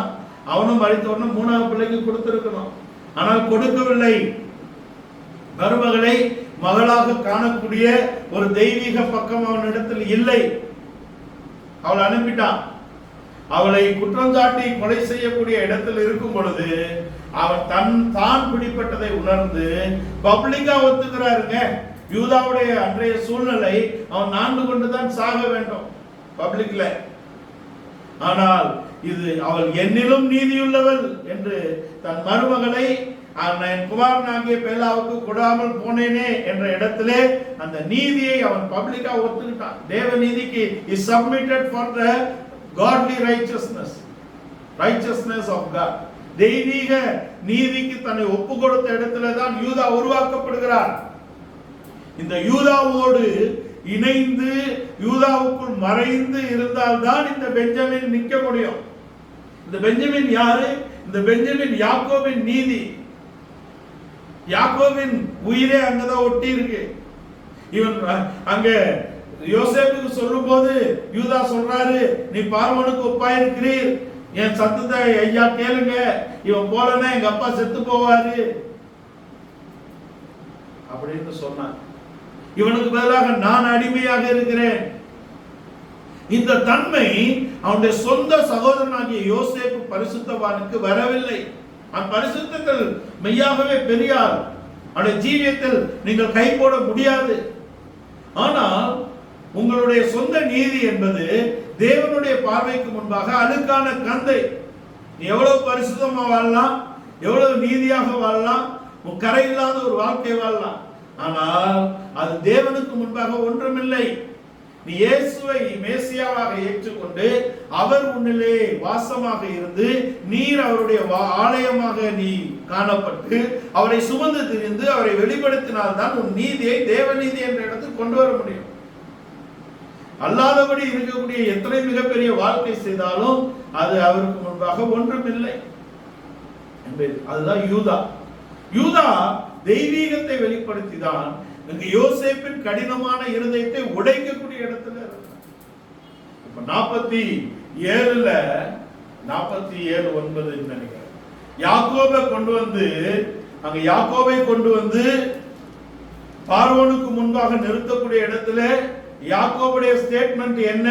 Speaker 1: அவனும் மரித்த உடனே 3வது பிள்ளைக்கு கொடுத்திருக்கணும். ஆனால் கொடுக்கவில்லை. மருமகளை மகளாக காணக்கூடிய ஒரு தெய்வீக பக்கம் அவனிடத்தில் இல்லை. அவளை அனுப்பிட்டான். அவளை குற்றம் சாட்டி கொலை செய்யக்கூடிய இடத்தில் இருக்கும் பொழுது அவன் தான் பிடிப்பட்டதை உணர்ந்து பப்ளிக்கா ஒத்துக்கிறாருங்க. யூதாவுடைய அன்றைய சூழ்நிலை, அவன் 4 கொண்டுதான் சாக வேண்டும் பப்ளிக்ல. ஆனால் இது அவள் என்னிலும் நீதியுள்ளவள் என்று தன் மருமகளை என் குமாரனாகிய பேலாவுக்கு கொடாமல் போனேனே என்ற இடத்திலே அந்த நீதியை அவன் பப்ளிக்கா ஒத்துக்கிட்டான். தேவ நீதிக்கு is submitted for the godly righteousness of God. தெய்வீக நீதிக்கு தன்னை ஒப்பு கொடுத்த இடத்துல தான் யூதா உருவாக்கப்படுகிறார். இந்த யூதாவோடு இணைந்து யூதாவுக்குள் மறைந்து இருந்தால்தான் இந்த பெஞ்சமின் நிற்க முடியும். இந்த பெஞ்சமின் யாரு? இந்த பெஞ்சமின் யாக்கோபின் நீதி. யாக்கோபின் உயிரே அங்கதான் ஒட்டி இருக்கு. இவன் அங்க யோசேப்புக்கு சொல்லும் போது யூதா சொல்றாரு, நீ பார்வோனுக்கு ஒப்பாயிருக்கிறீர், என் சத்தத்தை ஐயா கேளுங்க, இவன் போலன்னா எங்க அப்பா செத்து போவாரு அப்படின்னு சொன்னான். இவனுக்கு பதிலாக நான் அடிமையாக இருக்கிறேன். இந்த தன்மை அவனுடைய சொந்த சகோதரனாகிய யோசேப்பு பரிசுத்தவானுக்கு வரவில்லை. அந்த பரிசுத்தத்தில் மெய்யாகவே பெரியார். அவனுடைய ஜீவியத்தில் நீங்கள் கை போட முடியாது. ஆனால் உங்களுடைய சொந்த நீதி என்பது தேவனுடைய பார்வைக்கு முன்பாக அழுக்கான கந்தை. நீ எவ்வளவு பரிசுத்தமா வாழலாம், எவ்வளவு நீதியாக வாழலாம், கரை இல்லாத ஒரு வாழ்க்கை வாழலாம். ஆனால் அது தேவனுக்கு முன்பாக ஒன்றுமில்லை. நீ இயேசுவை மேசியாவாக ஏற்றுக்கொண்டு அவர் உன்னிலே வாசமாக இருந்து நீர் அவருடைய ஆலயமாக நீ காணப்பட்டு அவரை சுமந்து திரிந்து அவரை வெளிப்படுத்தினால்தான் உன் நீதியை தேவ நீதி என்ற இடத்துக்கு கொண்டு வர முடியும். அல்லாதபடி இருக்கக்கூடிய எத்தனை மிகப்பெரிய வாழ்க்கை செய்தாலும் அது அவருக்கு முன்பாக ஒன்றுமில்லை. அதுதான் யூதா. யூதா தெய்வீகத்தை வெளிப்படுத்திதான் யோசேப்பின் கடினமான இருதயத்தை உடைக்கக்கூடிய இடத்துல இருந்தார். இப்ப 47:9 நினைக்கிறேன். யாக்கோபை கொண்டு வந்து பார்வோனுக்கு முன்பாக நிறுத்தக்கூடிய இடத்துல யாக்கோபுடைய ஸ்டேட்மெண்ட் என்ன?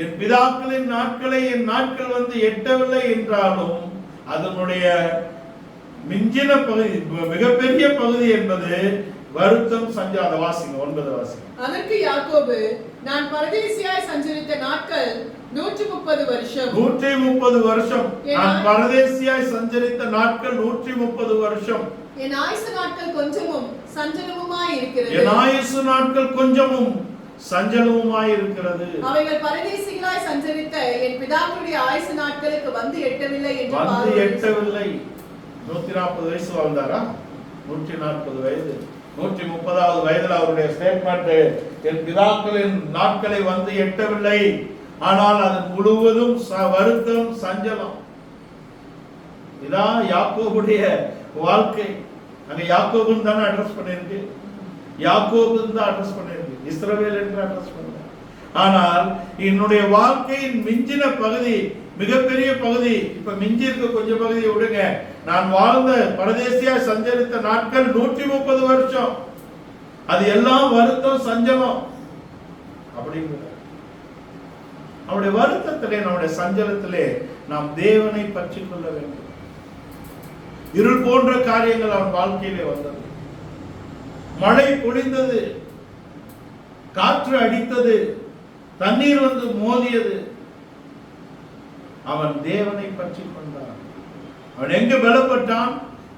Speaker 1: என் பிதாக்களின் நாட்களை என் நாட்கள் வந்து எட்டவில்லை என்றாலும் அதனுடைய மிஞ்சின பகுதி, மிகப்பெரிய பகுதி என்பது வருத்தம், சஞ்சாத. வாசிங்க 9 வாசிங்க.
Speaker 2: அதற்கு யாக்கோபு, நான் பரதேசியாய் சஞ்சரித்த நாட்கள் 130 வருஷம்.
Speaker 1: 130 வருஷம். நான் பரதேசியாய் சஞ்சரித்த நாட்கள் 130 வருஷம்.
Speaker 2: என் ஆயுசு நாட்கள் கொஞ்சமும் சஞ்சலமுமாய் இருக்கிறது.
Speaker 1: என் ஆயுசு நாட்கள் கொஞ்சமும் சஞ்சலமுமாய் இருக்கிறது.
Speaker 2: அவைகள் பரதேசிகளாய் சஞ்சரித்த என் பிதாக்களுடைய ஆயுசு நாட்களுக்கு வந்து எட்டவில்லை என்று
Speaker 1: 140 வயசு வாழ்ந்தாரா? 140 வயது. 130வது வயதில் அவருடைய ஸ்டேட்மெண்ட், என் பிதாக்களின் நாட்களை வந்து எட்டவில்லை, ஆனால் அது முழுவதும் வருத்தம், சஞ்சலம். இதான் யாக்கோபுடைய வாழ்க்கை. அங்க யாக்கோபுன்னு தானே அட்ரஸ் பண்ணிருக்கு. யாக்கோபுன்னு தான் அட்ரஸ் பண்ணிருக்கு, இஸ்ரவேல் என்று அட்ரஸ் பண்ணல. ஆனால் என்னுடைய வாழ்க்கையின் மிஞ்சின பகுதி, மிகப்பெரிய பகுதி, இப்ப மிஞ்சி இருக்க கொஞ்சம் பகுதியை விடுங்க, நான் வாழ்ந்த பரதேசியா சஞ்சரித்த நாட்கள் 130 வருஷம். அது எல்லாம் வருத்தம், சஞ்சலம் அப்படிங்கிற. நம்முடைய வருத்தத்திலே, நம்முடைய சஞ்சலத்திலே நாம் தேவனை பற்றி கொள்ள வேண்டும். இருள் போன்ற காரியங்கள் அவன் வாழ்க்கையிலே வந்தது. மழை பொழிந்தது, காற்று அடித்தது, தண்ணீர் வந்து மோதியது. அவன் தேவனை பற்றி கொண்டான். அவன் எங்க பலப்பட்டான்?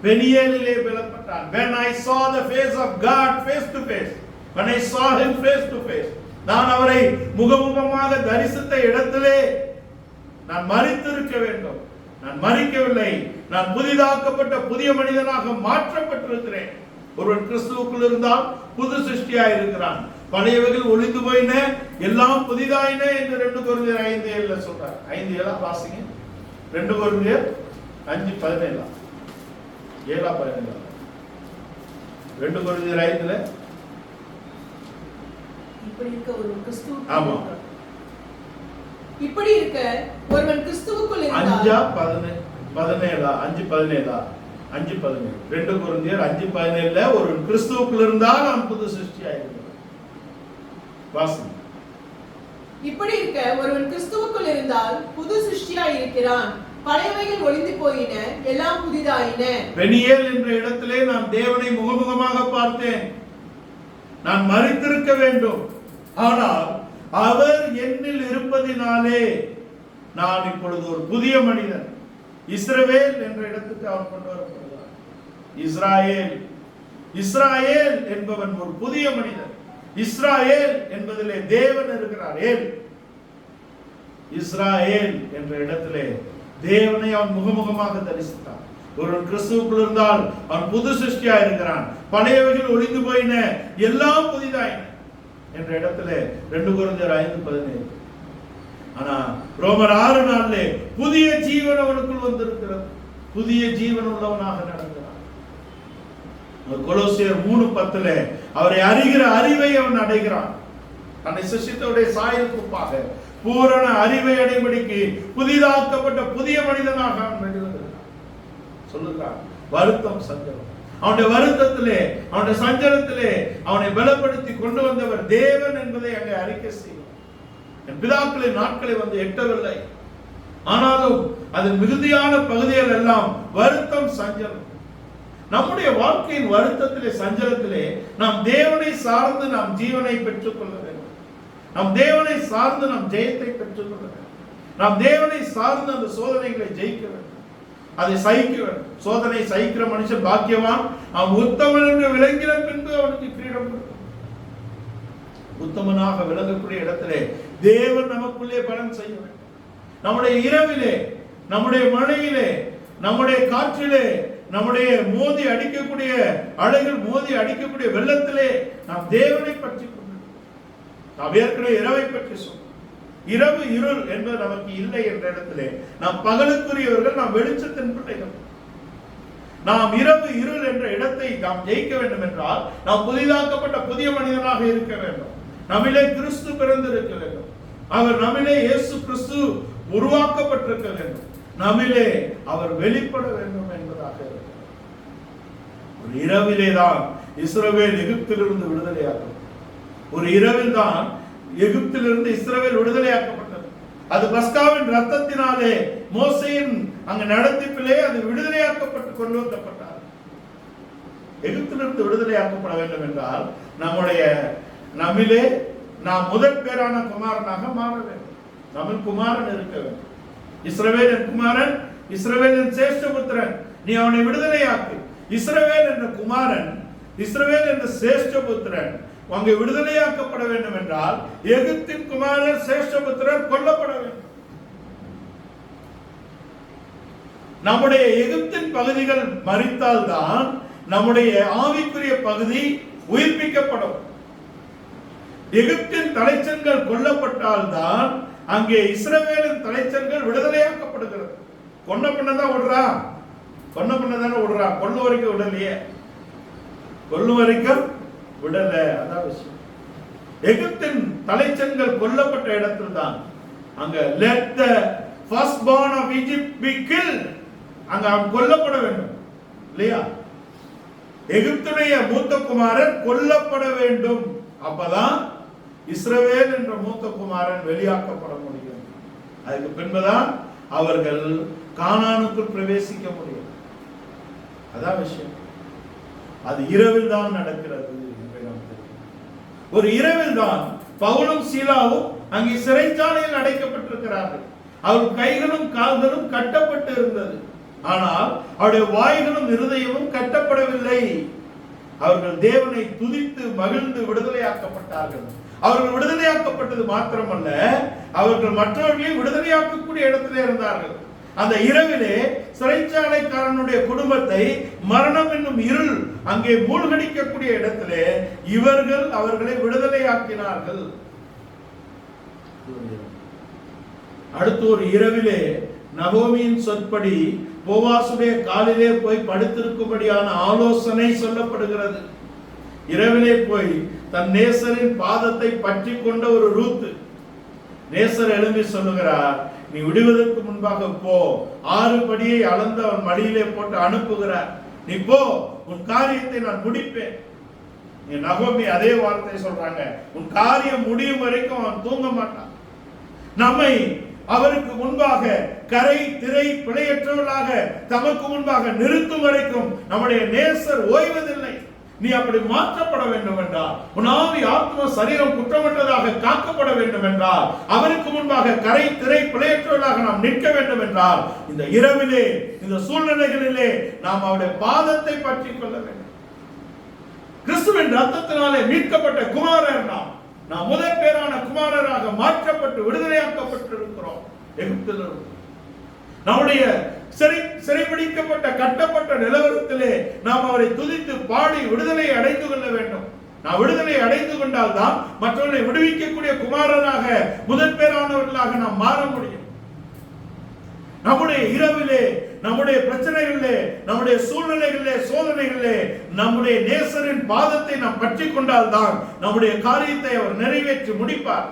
Speaker 1: பெனியேலிலே பலப்பட்டான். When I saw the face of God face to face, when I saw him face to face, நான் அவரை முகமுகமாக தரிசித்த இடத்திலே நான் மரித்திருக்க வேண்டும். நான் மரிக்கவில்லை. நான் புதிதாக்கப்பட்ட புதிய மனிதனாக மாற்றப்பட்டிருக்கிறேன். ஒருவன் கிறிஸ்துவுக்குள் இருந்தால் புது சிருஷ்டியாய் இருக்கிறான். பழையவைகள் ஒளிந்து போயின, எல்லாம் புதிதாயின என்று 2 கொரிந்தியர் 5:7 சொல்றார். 5:7 வாசிங்க. 2 கொரிந்தியர் 5:17 7:17. 2 கொரிந்தியர் 5:ல
Speaker 2: இப்படி இருக்க ஒருவன் கிறிஸ்துவுக்குள்
Speaker 1: ஆமா.
Speaker 2: இப்படி இருக்க ஒருவன் கிறிஸ்துவுக்குள் இருந்தால் 5:17 2 கொரிந்தியர் 5:17 ஒருவன் கிறிஸ்துவுக்குள் இருந்தால் அவன் புது சிருஷ்டியாய் இருக்கிறான். வாசிங்க. இப்படி இருக்க ஒருவன் கிறிஸ்துவுக்குள் இருந்தால் புது சிருஷ்டியாய் இருக்கிறான். பழையவைகள் ஒளிந்து போயின, எல்லாம் புதிதாயின. பெனியேல்
Speaker 1: என்ற இடத்திலே நான் தேவனை முகமுகமாக பார்த்தேன். நான் மரித்திருக்க வேண்டும். ஆனால் அவர் என்னில் இருப்பதினாலே நான் இப்பொழுது ஒரு புதிய மனிதன். இஸ்ரவேல் என்ற இடத்துக்கு அவன் கொண்டு வரப்படுகிறார். இஸ்ராயேல் என்பவன் ஒரு புதிய மனிதன். இஸ்ராயேல் என்பதிலே தேவன் இருக்கிறார். இஸ்ராயேல் என்ற இடத்திலே தேவனை அவன் முகமுகமாக தரிசித்தான். ஒரு கிறிஸ்துவுக்குள் இருந்தால் அவன் புது சிருஷ்டியா இருக்கிறான். பழையவைகள் ஒளிந்து போயின, எல்லாம் புதிதாயின என்ற இடத்திலே 2 கொரிந்தியர் 5:17. ஆனா ரோமர் 6:4 புதிய ஜீவன் அவனுக்குள் வந்திருக்கிறது. புதிய ஜீவன் உள்ளவனாக நடக்கிறான். கொலோசியர் 3:10 அவரை அறிகிற அறிவை அவன் அடைகிறான். தன்னை சிருஷ்டித்தவருடைய சாயலுக்கு ஒப்பாக பூரண அறிவை அடைபடிக்கு புதிதாக்கப்பட்ட புதிய மனிதனாக அவன் வெளிவருகிறான். சொல்லுகிறான். வருத்தம், சஞ்சலம், அவனுடைய வருத்தத்திலே, அவனுடைய சஞ்சலத்திலே அவனை பலப்படுத்தி கொண்டு வந்தவர் தேவன் என்பதை அங்கே அறிக்கை செய்வார். என் பிதாக்களின் நாட்களை வந்து எட்டவில்லை, ஆனாலும் அதன் மிகுதியான பகுதிகள் எல்லாம் வருத்தம், சஞ்சலம். நம்முடைய வாழ்க்கையின் வருத்தத்திலே, சஞ்சலத்திலே நாம் தேவனை சார்ந்து நாம் ஜீவனை பெற்றுக் கொள்ள வேண்டும். நாம் தேவனை சார்ந்து நாம் ஜெயத்தை பெற்றுக் கொள்ள வேண்டும். நாம் தேவனை சார்ந்து அந்த சோதனைகளை ஜெயிக்க வேண்டும், அதை சகிக்க வேண்டும். சோதனை சகிக்கிற மனுஷன் பாக்கியவான், அவன் உத்தமன் என்று விளங்கின பின்பு அவனுக்கு கிரீடம் கொடுக்கும். உத்தமனாக விளங்கக்கூடிய இடத்திலே தேவன் நமக்குள்ளே பலன் செய்ய வேண்டும். நம்முடைய இரவிலே, நம்முடைய மழையிலே, நம்முடைய காற்றிலே, நம்முடைய மோதி அடிக்கக்கூடிய அலைகள் மோதி அடிக்கக்கூடிய வெள்ளத்திலே நாம் தேவனை பற்றி கொண்டு நாம் ஏற்கனவே இரவை பற்றி சொன்னோம். இரவு இருள் என்பது நமக்கு இல்லை என்ற இடத்திலே நாம் பகலுக்குரியவர்கள், நாம் வெளிச்சத்தின் பிள்ளைகள். நாம் இரவு இருள் என்ற இடத்தை நாம் ஜெயிக்க வேண்டும் என்றால் நாம் புதிதாக்கப்பட்ட புதிய மனிதனாக இருக்க வேண்டும். நம்மிலே கிறிஸ்து பிறந்திருக்க வேண்டும். அவர் நம்மிலே இயேசு கிறிஸ்து உருவாக்கப்பட்டிருக்க வேண்டும். நம்மிலே அவர் வெளிப்பட வேண்டும் என்பதாக இருக்கிறார். ஒரு இரவிலே தான் இஸ்ரவேல் எகிப்திலிருந்து விடுதலையாக்கப்பட்டது. ஒரு இரவில் தான் எகிப்திலிருந்து இஸ்ரவேல் விடுதலையாக்கப்பட்டது. அது பஸ்காவின் ரத்தத்தினாலே, மோசேயின் அங்கு நடத்திப்பிலே அது விடுதலையாக்கப்பட்டு கொண்டு வந்தப்பட்டார். எகிப்திலிருந்து விடுதலையாக்கப்பட வேண்டும் என்றால் நம்மிலே நாம் முதற் பேரான குமாரனாக மாற வேண்டும். தமிழ் குமாரன் இருக்க வேண்டும். இஸ்ரவேலின் குமாரன், இஸ்ரவேலின் சேஷ்டபுத்திரன், நீ அவனை விடுதலையாக்கு. இஸ்ரவேல் என்ற குமாரன், இஸ்ரவேல் என்ற சேஷ்டபுத்திரன் அங்கே விடுதலையாக்கப்பட வேண்டும் என்றால் எகிப்தின் குமாரன் சேஷ்டபுத்திரன் கொல்லப்பட வேண்டும். நம்முடைய எகிப்தின் பகுதிகள் மரித்தால்தான் நம்முடைய ஆவிக்குரிய பகுதி உயிர்ப்பிக்கப்படும். எகிப்தின் தலைச்சன்கள் கொல்லப்பட்டால்தான் அங்கே இஸ்ரவேலின் தலைச்சன்கள் விடுதலையாக்கப்படுகிறது. கொன்ன பண்ணதான் விடுறா, கொன்ன பண்ணதானே விடுறா, கொல்லும் வரைக்கும் விடலையே, கொல்லும் வரைக்கும் விடல. அதான் விஷயம். எகிப்தின் தலைச்சன்கள் கொல்லப்பட்ட இடத்தில் தான் அங்க let the firstborn of Egypt be killed, அங்க அவன் கொல்லப்பட வேண்டும் இல்லையா? எகிப்துடைய மூத்த குமாரன் கொல்லப்பட வேண்டும். அப்பதான் இஸ்ரவேல் என்ற மூத்த குமாரன் வெளியாக்கப்பட முடியும். அதுக்கு பின்புதான் அவர்கள் கானானுக்குள் பிரவேசிக்க முடியும். அதான் விஷயம். அது இரவில் தான் நடக்கிறது. ஒரு இரவில் தான் பவுலும் சீலாவும் அங்கே சிறைச்சாலையில் அடைக்கப்பட்டிருக்கிறார்கள். அவர் கைகளும் கால்களும் கட்டப்பட்டு இருந்தது. ஆனால் அவருடைய வாய்களும் இருதயமும் கட்டப்படவில்லை. அவர்கள் தேவனை துதித்து மகிழ்ந்து விடுதலையாக்கப்பட்டார்கள். அவர்கள் விடுதலையாக்கப்பட்டது மாத்திரமல்ல, அவர்கள் மற்றவர்களையும் விடுதலையாக்கக்கூடிய இடத்திலே இருந்தார்கள். அந்த இரவிலே சிறைச்சாலைக்காரனுடைய குடும்பத்தை மரணம் என்னும் இருள் அங்கே மூழ்கடிக்கக்கூடிய இடத்திலே இவர்கள் அவர்களை விடுதலையாக்கினார்கள். அடுத்து ஒரு இரவிலே நகோமியின் சொற்படி போவாசுடைய காலிலே போய் படுத்திருக்கும்படியான ஆலோசனை சொல்லப்படுகிறது. இரவிலே போய் தன் நேசரின் பாதத்தை பற்றி கொண்ட ஒரு ரூத், நேசர் எழும்பி சொல்லுகிறார், நீ விடுவதற்கு முன்பாக போ. 6 படியை அளந்து அவன் மடியிலே போட்டு அனுப்புகிறார். நீ போ, உன் காரியத்தை நான் முடிப்பேன். நகோமி அதே வார்த்தை சொல்றாங்க, உன் காரியம் முடியும் வரைக்கும் அவன் தூங்க மாட்டான். நம்மை அவருக்கு முன்பாக கரை திரை பிழையற்றவர்களாக தமக்கு முன்பாக நிறுத்தும் வரைக்கும் நம்முடைய நேசர் ஓய்வதில்லை. நீ அப்படி மாற்றப்பட வேண்டும் என்றால், உன் ஆவி ஆத்ம சரீரம் குற்றமற்றதாக காக்கப்பட வேண்டும் என்றால், அவருக்கு முன்பாக கரை திரை பிழையற்றவர்களாக நாம் நிற்க வேண்டும் என்றால், இந்த இரவிலே இந்த சூழ்நிலைகளிலே நாம் அவருடைய பாதத்தை பற்றி கொள்ள வேண்டும். கிறிஸ்துவின் ரத்தத்தினாலே மீட்கப்பட்ட குமாரர் நாம் முதற் பேரான குமாரராக மாற்றப்பட்டு விடுதலையாக்கப்பட்டு இருக்கிறோம். எகிப்திலிருந்து நம்முடைய சிறைபிடிக்கப்பட்ட கட்டப்பட்ட நிலவரத்திலே நாம் அவரை துதித்து பாடி விடுதலை அடைந்து கொள்ள வேண்டும். நாம் விடுதலை அடைந்து கொண்டால் தான் மற்றவர்களை விடுவிக்கக்கூடிய குமாரராக முதற் பேரானவர்களாக நாம் மாற முடியும். நம்முடைய இரவிலே, நம்முடைய பிரச்சனைகளிலே, நம்முடைய சூழ்நிலைகளிலே, சோதனைகளிலே நம்முடைய நேசரின் பாதத்தை நாம் பற்றி கொண்டால் தான் நம்முடைய காரியத்தை அவர் நிறைவேற்றி முடிப்பார்.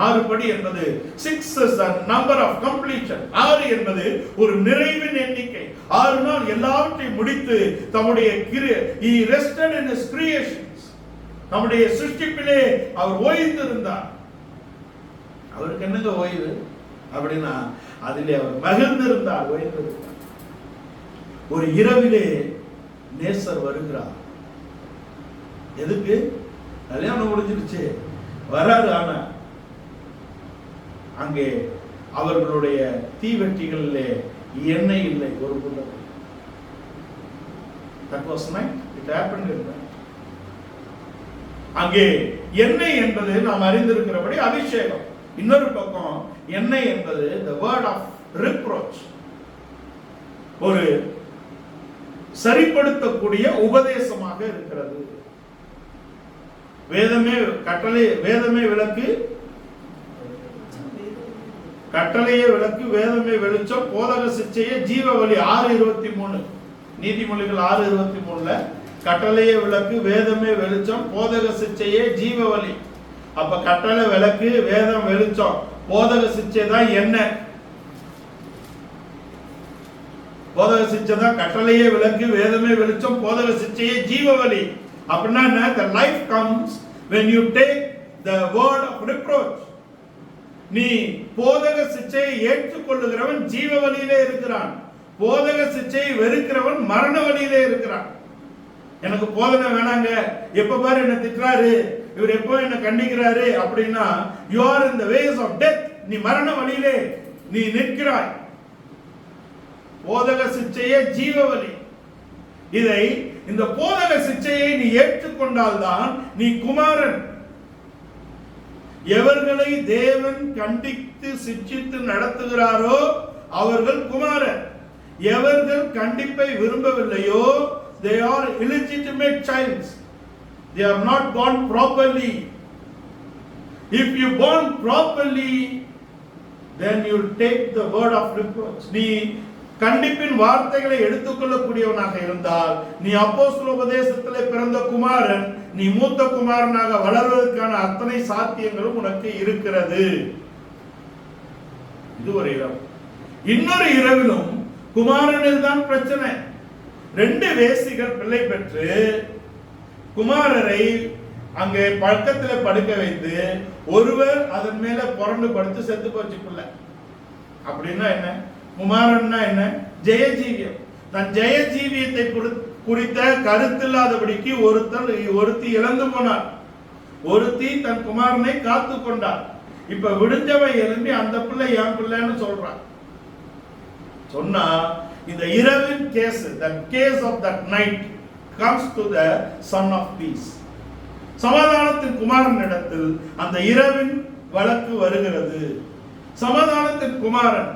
Speaker 1: 6 படி என்பது 6 is the number of completion. 6 என்பது ஒரு நிறைவின் எண்ணிக்கை. 6 நாள் எல்லாவற்றையும் முடித்து தம்முடைய he rested in his creations. நம்முடைய சிருஷ்டிப்பிலே அவர் ஓய்ந்திருந்தார். அவருக்கு என்னங்க ஓய்வு அப்படின்னா, அதிலே அவர் மகிழ்ந்திருந்தார், ஓய்ந்திருந்தார். ஒரு இரவிலே நேசர் வருகிறார். எதுக்கு? கல்யாணம் முடிஞ்சிருச்சு, வராது. ஆனா அங்கே அவர்களுடைய தீவெட்டிகளிலே எண்ணெய் இல்லை, ஒரு குடம். That was night. It happened in night. அங்கே எண்ணெய் என்பது நாம் அறிந்திருக்கிறபடி அபிஷேகம். இன்னொரு பக்கம் எண்ணெய் என்பது the word of reproach, ஒரு சரிப்படுத்தக்கூடிய உபதேசமாக இருக்கிறது. வேதமே கட்டளை, வேதமே விளக்கு, கட்டளையே விளக்கு, வேதமே வெளிச்சம், போதக சிச்சையே ஜீவ வழி. 6:23 நீதிமொழிகள் 6:23 கட்டளையே விளக்கு, வேதமே வெளிச்சம், போதக சிச்சையே ஜீவ வழி. அப்ப கட்டளை விளக்கு, வேதம் வெளிச்சம், போதக சிச்சை தான் என்ன? போதக சிச்சை தான் கட்டளையே விளக்கு, வேதமே வெளிச்சம், போதக சிச்சையே ஜீவ வழி. அப்படின்னா என்ன? The life comes when you take the word of reproach. நீ போதக சிச்சையை ஏற்றுக்கொள்ளுகிறவன் ஜீவ வழியிலே இருக்கிறான். போதக சிச்சையை வெறுக்கிறவன் மரண வழியிலே இருக்கிறான். எனக்கு போதனை வேணாங்க, எப்ப பாரு என்ன திட்டுறாரு, இவர் எப்போ என்ன கண்டிக்கிறாரு அப்படின்னா, you are in the ways of death. நீ மரண வழியிலே நீ நிற்கிறாய். போதக சிச்சையே ஜீவ வழி. இதை, இந்த போதக சிச்சையை நீ ஏற்றுக்கொண்டால் தான் நீ குமாரன். எவர்களை தேவன் கண்டித்து சிட்சித்து நடத்துகிறாரோ அவர்கள் குமாரர். எவர்கள் கண்டிப்பை விரும்பவில்லையோ they are illegitimate childs. They are not born properly. If you born properly, then you take the word of reproach. நீ கண்டிப்பின் வார்த்தைகளை எடுத்துக்கொள்ளக்கூடியவனாக இருந்தால் நீ அப்போஸ்தல உபதேசத்திலே பிறந்த குமாரன். நீ மூத்த குமாரனாக வளர்வதற்கான அத்தனை சாத்தியங்களும் உனக்கு இருக்கிறது. இது ஒரு இரவு. இன்னொரு இரவிலும் குமாரனில் தான் பிரச்சனை. 2 வேசிகள் பிள்ளை பெற்று குமாரரை அங்கே பக்கத்துல படுக்க வைத்து ஒருவர் அதன் மேல புரண்டு படுத்து செத்து போச்சு பிள்ளை. அப்படின்னா என்ன? குமாரன்னா என்ன? ஜெயஜீவியம். தன் ஜெயஜீவியத்தை குறித்த கருத்தில்லாதபடிக்கு ஒருத்தி இழந்து போனார். ஒருத்தி தன் குமாரனை காத்து கொண்டார். இப்ப விடுஞ்சவை எழும்பி அந்த பிள்ளை என் பிள்ளைன்னு சொல்றான். சொன்னா இந்த இரவின் case, the case of that night comes to the son of peace. சமாதானத்தின் குமாரன் இடத்தில் அந்த இரவின் வழக்கு வருகிறது. சமாதானத்தின் குமாரன்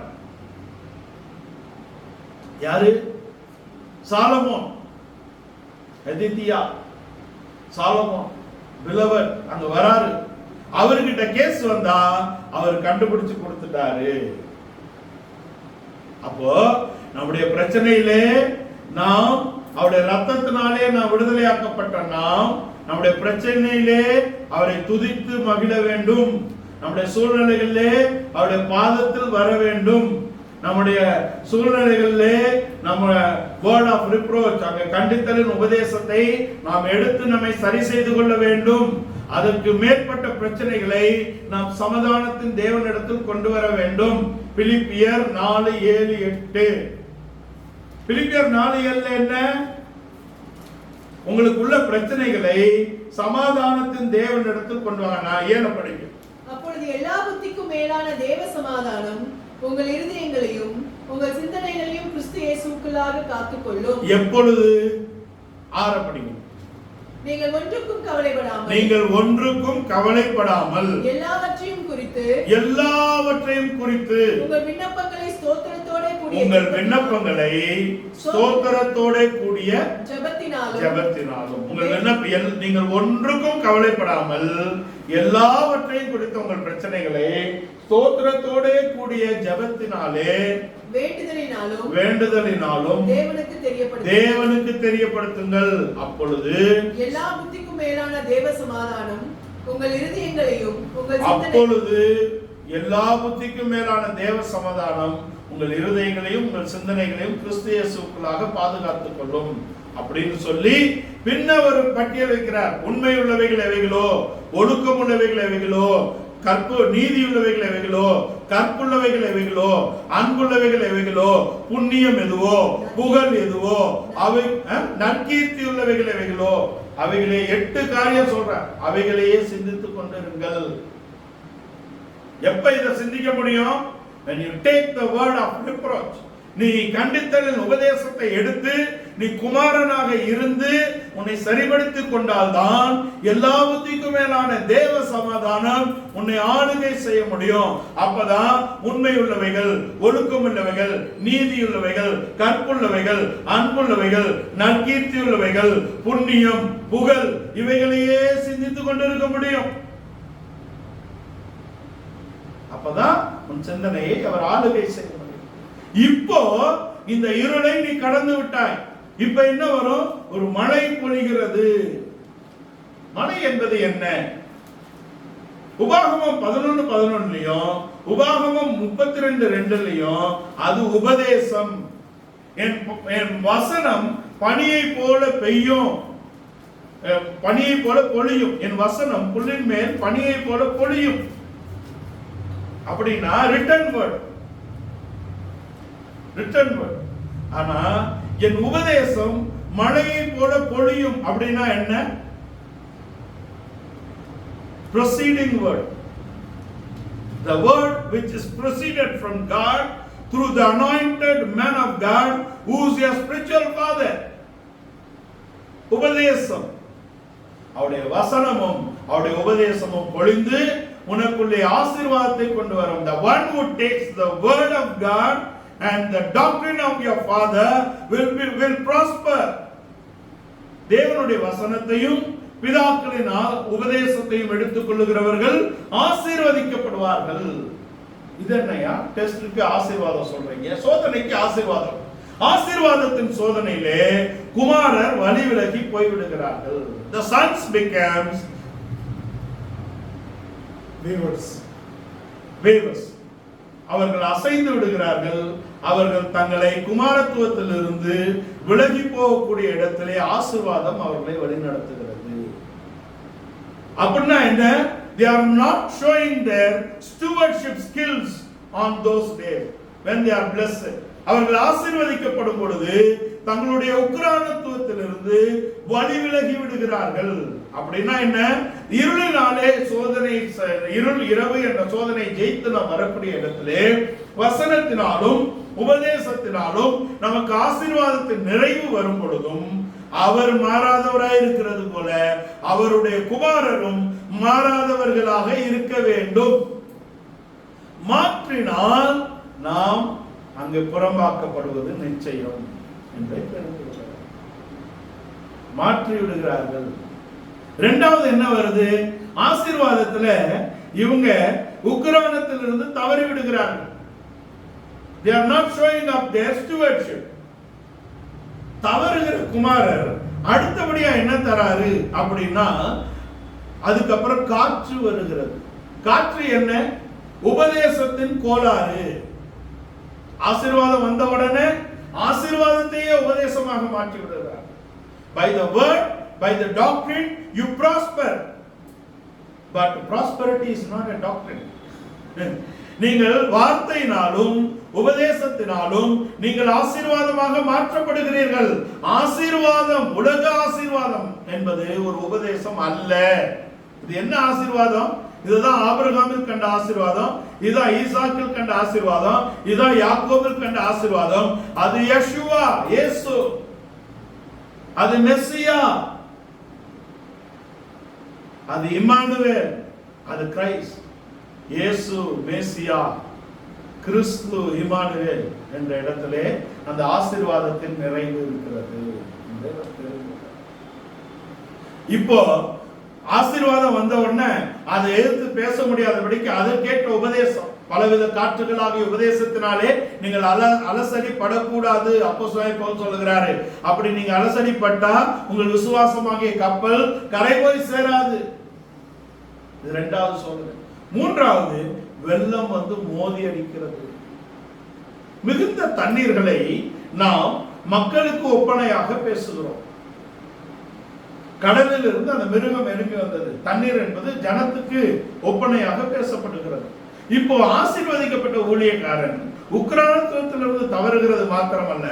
Speaker 1: யாரு? சாலமோன், எதித்தியா, சாலமோன் பிலவர் அங்க வராரு. அவர்கிட்ட கேஸ் வந்தா அவர் கண்டுபிடிச்சு கொடுத்துட்டாரு. அப்போ நம்முடைய பிரச்சனையிலே நாம் அவருடைய ரத்தத்தினாலே நாம் விடுதலையாக்கப்பட்ட நாம் நம்முடைய பிரச்சனையிலே அவரை துதித்து மகிழ வேண்டும். நம்முடைய சூழ்நிலைகளிலே அவருடைய பாதத்தில் வர வேண்டும். நம்முடைய சூழ்நிலைகளிலே நம்ம வேர்ட் ஆஃப் ரிப்ரோச், அங்க கண்டித்தலின் உபதேசத்தை நாம் எடுத்து நம்மை சரி செய்து கொள்ள வேண்டும். அதற்கு மேற்பட்ட பிரச்சனைகளை நாம் சமாதானத்தின் தேவனிடத்தில் கொண்டு வர வேண்டும். பிலிப்பியர் 4:7-8. பிலிப்பியர் 4:7 என்ன? உங்களுக்குள்ள பிரச்சனைகளை சமாதானத்தின் தேவனிடத்தில் கொண்டு வாங்க. நான் 7 படிக்கிறேன்.
Speaker 2: அப்பொழுது எல்லா புத்திக்கும் மேலான தேவ சமாதானம் உங்கள் இருதயங்களையும் உங்கள் சிந்தனைகளையும் கிறிஸ்து இயேசுவுக்குள்ளாக காத்துக்கொள்ளும்.
Speaker 1: எப்பொழுது? 6 படிங்க.
Speaker 2: நீங்கள் ஒன்றுக்கும் கவலைப்படாமல் எல்லாவற்றையும் குறித்து உங்கள் விண்ணப்பங்களை ஸ்தோத்திரத்தோட கூடிய ஜெபத்தினாலும்
Speaker 1: நீங்கள் ஒன்றுக்கும் கவலைப்படாமல் எல்லாவற்றையும் குறித்து உங்கள் பிரச்சனைகளை ஸ்தோத்திரத்தோட கூடிய ஜெபத்தினாலே வேண்டுதலினாலும் தேவனுக்கு தெரியப்படுத்துங்கள். அப்பொழுது
Speaker 2: எல்லா புத்திக்கும் மேலான தேவ சமாதானம் உங்கள் இருதயங்களையும்
Speaker 1: உங்கள் சிந்தனைகளையும் கிறிஸ்து இயேசுவுக்குள்ளாக பாதுகாத்துக் கொள்ளும் அப்படின்னு சொல்லி பின்ன ஒரு பட்டியல் வைக்கிறார். உண்மை உள்ளவைகள் எவைகளோ, ஒழுக்கம் உள்ளவைகள் எவைகளோ, நீதி உள்ளவைகள் எவைகளோ, கற்புள்ளவைகள் எவைகளோ, அன்புள்ளவைகள் எவைகளோ, புண்ணியம் எதுவோ, புகழ் எதுவோ, அவை நற்கீர்த்தி உள்ளவைகள் எவைகளோ, அவைகளே 8 காரியம் சொல்ற. அவைகளையே சிந்தித்துக் கொண்டிருங்கள். எப்ப இதை சிந்திக்க முடியும்? when you take the word of reproach, நீ கண்டித்தலின் உபதேசத்தை எடுத்து நீ குமாரனாக இருந்து உன்னை சரிபடுத்திக் கொண்டால்தான் எல்லா புத்திக்கும் மேலான தேவ சமாதானம் உன்னை ஆளுகை செய்ய முடியும். அப்பதான் உண்மை உள்ளவைகள், ஒழுக்கம் உள்ளவைகள், நீதி உள்ளவைகள், கற்புள்ளவைகள், அன்புள்ளவைகள், நற்கீர்த்தி உள்ளவைகள், புண்ணியம், புகழ் இவைகளையே சிந்தித்துக் கொண்டிருக்க முடியும். அப்பதான் உன் சிந்தனையை அவர் ஆளுகை செய்ய முடியும். இப்போ இந்த இருளை நீ கடந்து விட்டாய். இப்ப என்ன வரும்? ஒரு மழை பொழிகிறது. மழை என்பது என்ன? உபாகமம் 11:11 உபாகமம் 32:2 அது உபதேசம். என் வசனம் பனியை போல பெய்யும், பனியை போல பொழியும். என் வசனம் புல்லின் மேல் பனியை போல பொழியும். அப்படின்னா ரிட்டன் வேர்ட். ஆனா என் உபதேசம் மழையை போல பொழியும். அப்படின்னா என்ன? proceeding word, the word which is proceeded from God through the anointed man of God who is your spiritual father. உபதேசம், அவருடைய வசனமும் அவருடைய உபதேசமும் பொழிந்து உனக்குள்ளே ஆசீர்வாதத்தை கொண்டு வரும். The one who takes the word of God and the doctrine of your father will prosper. தேவனுடைய வசனத்தையும் பிதாக்களின் உபதேசத்தையும் எடுத்துக் கொள்ளுகிறவர்கள் ஆசீர்வதிக்கப்படுவார்கள். இது என்னையா? டெஸ்டுக்கு ஆசீர்வாதம் சொல்றீங்க, சோதனைக்கு ஆசீர்வாதம். ஆசீர்வாதத்தின் சோதனையிலே குமாரர் வழி விலகி போய்விடுகிறார்கள். The sons becomes waivers. அவர்கள் அசைந்து விடுகிறார்கள். அவர்கள் தங்களை குமாரத்துவத்திலிருந்து விலகி போகக்கூடிய இடத்திலே ஆசீர்வாதம் அவர்களை வழிநடத்துகிறது. அப்படின்னா என்ன? They are not showing their stewardship skills on those days when they are blessed. அவர்கள் ஆசீர்வதிக்கப்படும் பொழுது தங்களுடைய உக்கிரானத்துவத்திலிருந்து வழி விலகி விடுகிறார்கள். அப்படின்னா என்ன? இருளினாலே சோதனை, இருள் இரவு என்ற சோதனை ஜெயித்து நாம் வரக்கூடிய இடத்திலே வசனத்தினாலும் உபதேசத்தினாலும் நமக்கு ஆசீர்வாதத்தின் நிறைவு வரும் பொழுதும் அவர் மாறாதவராய் இருக்கிறது போல அவருடைய குமாரரும் மாறாதவர்களாக இருக்க வேண்டும். மாற்றினால் நாம் அங்கு புறம்பாக்கப்படுவது நிச்சயம் என்பதை மாற்றி விடுகிறார்கள். இரண்டாவது என்ன வருது? ஆசீர்வாதத்துல இவங்க உக்கிரானத்திலிருந்து தவறி விடுகிறார்கள். They are not showing up their stewardship. தவறுகிற குமாரர் அடுத்தபடியா என்ன தராரு அப்படின்னா, அதுக்கப்புறம் காற்று வருகிறது. காற்று என்ன? உபதேசத்தின் கோளாறு. ஆசீர்வாதம் வந்த உடனே ஆசீர்வாதத்தையே உபதேசமாக மாற்றி விடுகிறார். By the word, by the doctrine you prosper, but prosperity is not a doctrine. நீங்கள் வார்த்தையினாலும் உபதேசத்தினாலும் நீங்கள் ஆசீர்வாதமாக மாற்றப்படுகிறீர்கள். ஆசீர்வாதம், உலக ஆசீர்வாதம் என்பது ஒரு உபதேசம் அல்ல. இது என்ன ஆசீர்வாதம்? இதுதான் ஆபிரகாமில் கண்ட ஆசீர்வாதம், இதுதான் ஈசாக்கில் கண்ட ஆசீர்வாதம், இதுதான் யாக்கோபில் கண்ட ஆசீர்வாதம். அது யெஷுவா, இயேசு, அது மெஸ்ஸியா, அது இம்மானுவேல், அது கிறிஸ்து. இயேசு மெஸ்ஸியா, கிறிஸ்து, இம்மானுவேல் என்ற இடத்திலே அந்த ஆசீர்வாதத்தின் நிறைவு இருக்கிறது. இப்போ ஆசீர்வாதம் வந்த உடனே அதை எதிர்த்து பேச முடியாதபடிக்கு அதற்கேற்ற உபதேசம், பலவித காற்றுகளாகிய உபதேசத்தினாலே நீங்கள் அலசடி படக்கூடாது. அப்போஸ்தலன் பவுல் சொல்லுகிறாரு, அப்படி நீங்க அலசடி பட்டா உங்கள் விசுவாசமாகிய கப்பல் கரை போய் சேராது. இது இரண்டாவது சோதனை. மூன்றாவது, வெள்ளம் வந்து மோதி அடிக்கிறது. மிகுந்த தண்ணீர்களை நாம் மக்களுக்கு ஒப்பனையாக பேசுகிறோம். கடலில் இருந்து அந்த மிருகம் எழுப்பி வந்தது. தண்ணீர் என்பது ஜனத்துக்கு ஒப்பனையாக பேசப்படுகிறது. இப்போ ஆசீர்வதிக்கப்பட்ட ஊழியக்காரன் உக்கிரானத்துவத்திலிருந்து தவறுகிறது மாத்திரமல்ல,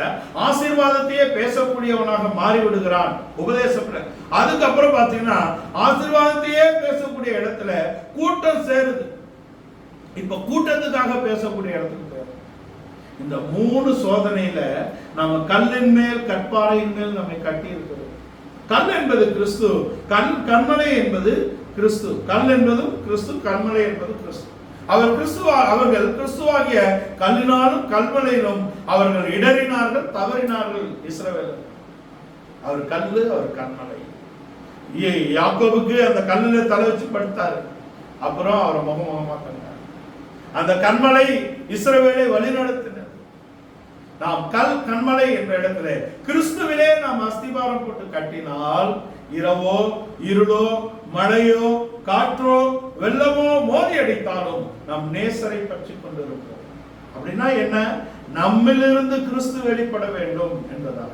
Speaker 1: ஆசீர்வாதத்தையே பேசக்கூடியவனாக மாறிவிடுகிறான் உபதேசத்துல. அதுக்கப்புறம் பாத்தீங்கன்னா ஆசீர்வாதத்தையே பேசக்கூடிய இடத்துல கூட்டம் சேருது. இப்ப கூட்டத்துக்காக பேசக்கூடிய இடத்துக்கு போயிடும். இந்த மூணு சோதனையில நம்ம கல்லின் மேல் கற்பாறையின் மேல் நம்மை கட்டி இருக்கிறோம். கல் என்பது கிறிஸ்து, கண்மலை என்பது கிறிஸ்து. கல் என்பதும் கிறிஸ்து, கண்மலை என்பது கிறிஸ்து. அவர்கள் கிறிஸ்துவாகிய கல்லினாலும் கல்மலையிலும் அவர்கள் இடறினார்கள், தவறினார்கள். இஸ்ரவேலர் அவர் கல்லு, அவர் கண்மலை. யாக்கோபுக்கு அந்த கல்லுல தலை வச்சு படுத்தாரு, அப்புறம் அவரை முகமுகமா தந்தார். அந்த கண்மலை இஸ்ரவேலை வழி நடத்தினர். நாம் கண்மலை என்ற இடத்துல கிறிஸ்துவிலே நாம் அஸ்திபாரம் போட்டு கட்டினால் இரவோ இருளோ மழையோ காற்றோ வெள்ளமோ மோதி அடித்தாலும் நம் நேசரை பற்றி கொண்டிருப்போம். அப்படின்னா என்ன? நம்மிலிருந்து கிறிஸ்து வெளிப்பட வேண்டும் என்பதாக.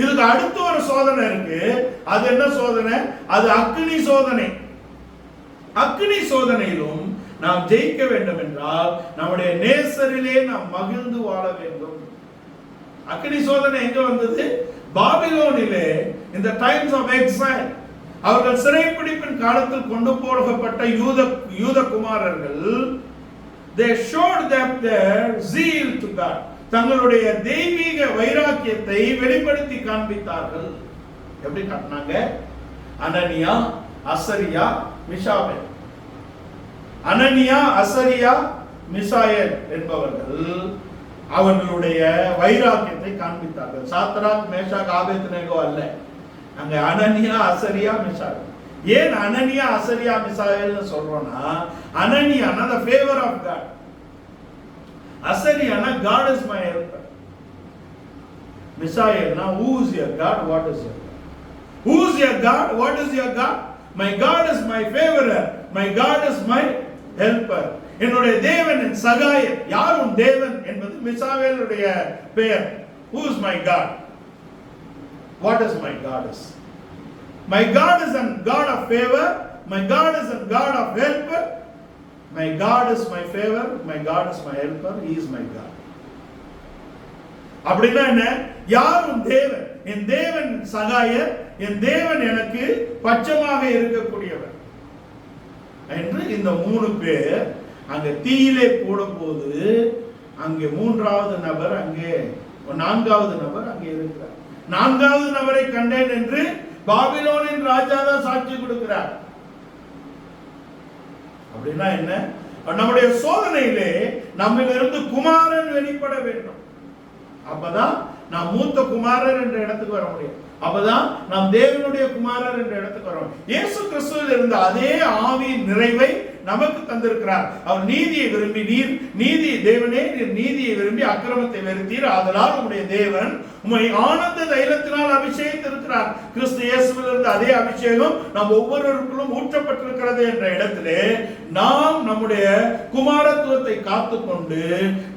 Speaker 1: இதுக்கு அடுத்த ஒரு சோதனை இருக்கு. அது என்ன சோதனை? அது அக்னி சோதனை. அக்னி சோதனையிலும் நாம் ஜெயிக்க வேண்டும் என்றால் நம்முடைய நேசரிலே நாம் மகிழ்ந்து வாழ வேண்டும். அக்னி சோதனை எங்க வந்தது? பாபிலோனிலே, இந்த டைம்ஸ் ஆஃப் எக்ஸைல், அவர்கள் சிறைப்பிடிப்பின் காலத்தில் கொண்டு போகப்பட்ட யூத குமாரர்கள், they showed them their zeal to God, தங்களுடைய தெய்வீக வைராக்கியத்தை வெளிப்படுத்தி காண்பித்தார்கள். எப்படி காட்டினாங்க? அனனியா, அசரியா, மிஷாயேல். அனனியா, அசரியா, மிஷாயேல் என்பவர்கள் அவர்களுடைய வைராக்கியத்தை காண்பித்தார்கள். சாத்ராக், மேஷாக், ஆபேத்நேகோ அல்ல, அங்க அனனியா, அசரியா, மிஷாயேல். ஏன் அனனியா, அசரியா, மிஷாயேல் சொல்றோம்னா, அனனியானா the favor of God, அசரியானா God is my helper, மிஷாயேல்னா who is your God, what is your God? Who is your God, what is your God? My God is my favorer, my God is my helper. என்னுடைய தேவன் என் சகாயர். யார் உன் தேவன் என்பது மிஷாயேலுடைய பெயர். Who is my God? What is my God is? My God is a God of favor, my God is a God of help, my God is my favor, my God is my helper, he is my God. அப்படின்னா என்ன? யாரும் தேவன், என் தேவன் சகாயர், என் தேவன் எனக்கு பட்சமாக இருக்கக்கூடியவர் என்று இந்த 3 பேர் அங்க தீயிலே போடும்போது அங்கே 3வது நபர், அங்கே 4வது நபர் அங்கே இருக்கிறார். 4வது நபரை கண்டேன் என்று பாபிலோனின் ராஜா தான் சாட்சி கொடுக்கிறார். அப்படின்னா என்ன? நம்முடைய சோதனையிலே நம்மிலிருந்து குமாரன் வெளிப்பட வேண்டும். அப்பதான் நாம் மூத்த குமாரர் என்ற இடத்துக்கு வர முடியும். அப்பதான் நாம் தேவனுடைய குமாரர் என்ற இடத்துக்கு வரோம். இயேசு கிறிஸ்துவில் இருந்த அதே ஆவியின் நிறைவை நமக்கு தந்திருக்கிறார். அவர் நீதியை விரும்பி, நீதி தேவனே நீர் நீதியை விரும்பி அக்கிரமத்தை வெறுத்தீர், ஆதலால் உம்முடைய தேவன் உம்மை ஆனந்த தைலத்தினால் அபிஷேகித்திருக்கிறார். கிறிஸ்து இயேசுவில் இருந்த அதே அபிஷேகம் நாம் ஒவ்வொருவருக்குள்ளும் ஊற்றப்பட்டிருக்கிறது என்ற இடத்திலே நாம் நம்முடைய குமாரத்துவத்தை காத்துக்கொண்டு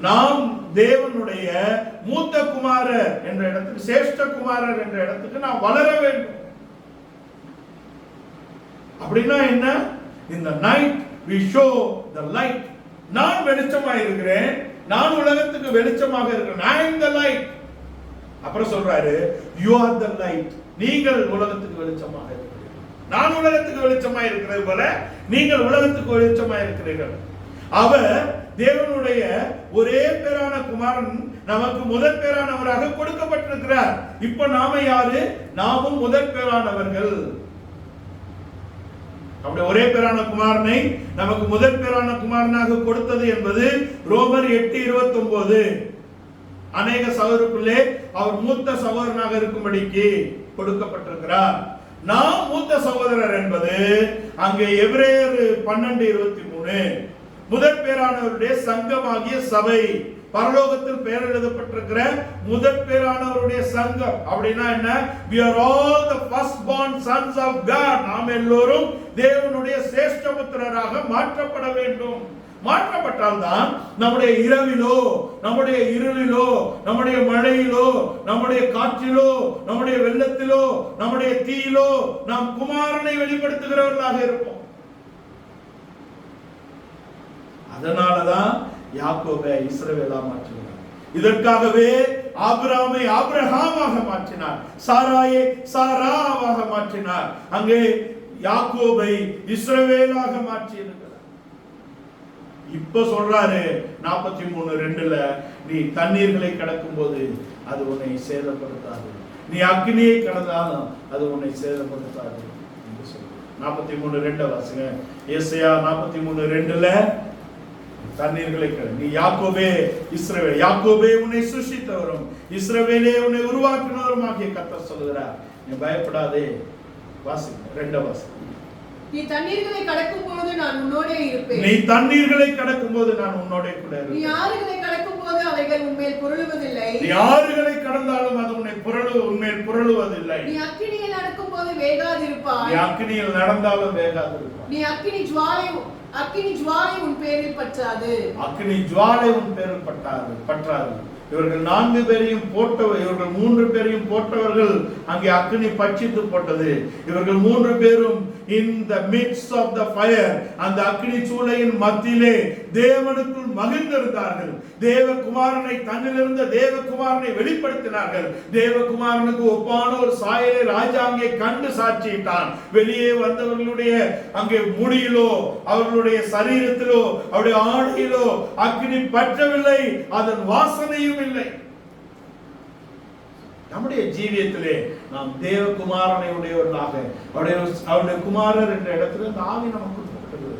Speaker 1: நாம் தேவனுடைய மூத்த குமாரர் என்ற இடத்துக்கு, சிரேஷ்ட குமாரர் என்ற இடத்துக்கு நாம் வளர வேண்டும். அப்படின்னா என்ன? In the night we show the light. நான் வெளிச்சமாக இருக்கிறேன், நான் உலகத்துக்கு வெளிச்சமாக இருக்கிறேன். I am the light. அப்புறம் சொல்றாரு, you are the light. நீங்கள் உலகத்துக்கு வெளிச்சமாக இருக்கிறீர்கள். நான் உலகத்துக்கு வெளிச்சமாக இருக்கிறது போல நீங்கள் உலகத்துக்கு வெளிச்சமாக இருக்கிறீர்கள். அவர் தேவனுடைய ஒரே பேரான குமாரன் நமக்கு முதற் பேரானவராக கொடுக்கப்பட்டிருக்கிறார். இப்ப நாம யாரு? நாமும் முதற் பேரானவர்கள். நம்முடைய ஒரே பேரான குமாரனை நமக்கு முதற் பேரான குமாரனாக கொடுத்தது என்பது ரோமர் 8:29. அநேக சகோதரருக்குள்ளே அவர் மூத்த சகோதரனாக இருக்கும்படிக்கு கொடுக்கப்பட்டிருக்கிறார். நாம் மூத்த சகோதரர் என்பது அங்கே எபிரேயர் 12:23 முதற் பேரானவருடைய சங்கமாகிய சபை, பரலோகத்தில் பெயர் எழுதப்பட்டிருக்கிற முதற் பேரானவருடைய சங்கம். அப்படின்னா என்ன? we are all the first born sons of God. நாம் எல்லோரும் தேவனுடைய சிரேஷ்டபுத்திரராக மாற்றப்பட வேண்டும். மாற்றப்பட்டால் தான் நம்முடைய இரவிலோ, நம்முடைய இருளிலோ, நம்முடைய மழையிலோ, நம்முடைய காற்றிலோ, நம்முடைய வெள்ளத்திலோ, நம்முடைய தீயிலோ நாம் குமாரனை வெளிப்படுத்துகிறவர்களாக இருப்போம். அதனாலதான் யாக்கோபை இஸ்ரவேலா மாற்றினார். இதற்காகவே ஆபிரகாமை ஆபிரகாமாக மாற்றினார், சாராயை சாராவாக மாற்றினார், அங்கே யாக்கோபை இஸ்ரவேலாக மாற்றி இருக்கிறார். இப்ப சொல்றாரு 43:2 நீ தண்ணீர்களை கடக்கும் போது அது உன்னை சேதப்படுத்தாது, நீ அக்னியை கடந்தாலும் அது உன்னை சேதப்படுத்தாது என்று சொல்றாரு. 43:2 வாசிங்க. ஏசாயா 43:2 தண்ணீர்களை நீ யாக்கோபே இஸ்ரவேல், யாக்கோபே உன்னை சுஷித்தவரும் இஸ்ரவேலே உன்னை உருவாக்கினவரும் ஆகிய கர்த்தர் சொல்கிறார். நீ பயப்படாதே. வாசிங்க 2 வாசிங்க.
Speaker 2: நீ தண்ணீர்களை கடக்கும்போது நான் உன்னோடே இருப்பேன்.
Speaker 1: நீ தண்ணீர்களை கடக்கும்போது நான் உன்னோடே கூட இருப்பேன்.
Speaker 2: நீ ஆறுகளை கடக்கும்போது அவைகள் உன்மேல் புரளுவதில்லை.
Speaker 1: நீ ஆறுகளை கடந்தாலும் அது உன்மேல் புரளுவதில்லை.
Speaker 2: நீ அக்கினியில் நடக்கும்போது வேகாதிருப்பாய்.
Speaker 1: நீ அக்கினியில் நடந்தாலும் வேகாதிருப்பாய்.
Speaker 2: நீ அக்கினி ஜுவாலை உன் பேரில் பற்றாது.
Speaker 1: அக்கினி ஜுவாலை உன் பேரில் பற்றாது. இவர்கள் 4 பேரையும் போட்டவர், இவர்கள் 3 பேரையும் போட்டவர்கள் அங்கே அக்கினி பட்சித்து போட்டது. இவர்கள் 3 பேரும் in the midst of the fire, அந்த அக்கினி சூளையின் மத்தியிலே தேவனுக்குள் மகிழ்ந்திருந்தார்கள். தேவகுமாரனை, தன்னிலிருந்த தேவகுமாரனை வெளிப்படுத்தினார்கள். தேவகுமாரனுக்கு ஒப்பான ஒரு சாயலை ராஜா அங்கே கண்டு சாட்சியிட்டான். வெளியே வந்தவர்களுடைய அங்கே முடியிலோ, அவர்களுடைய சரீரத்திலோ, அவருடைய ஆடையிலோ அக்கினி பற்றவில்லை, அதன் வாசனையும் இல்லை. நம்முடைய ஜீவியத்திலே நாம் தேவகுமாரனை உடையவர்களாக, அவருடைய குமாரர் என்ற இடத்துல இந்த ஆவி நமக்கு கொடுக்கப்பட்டது.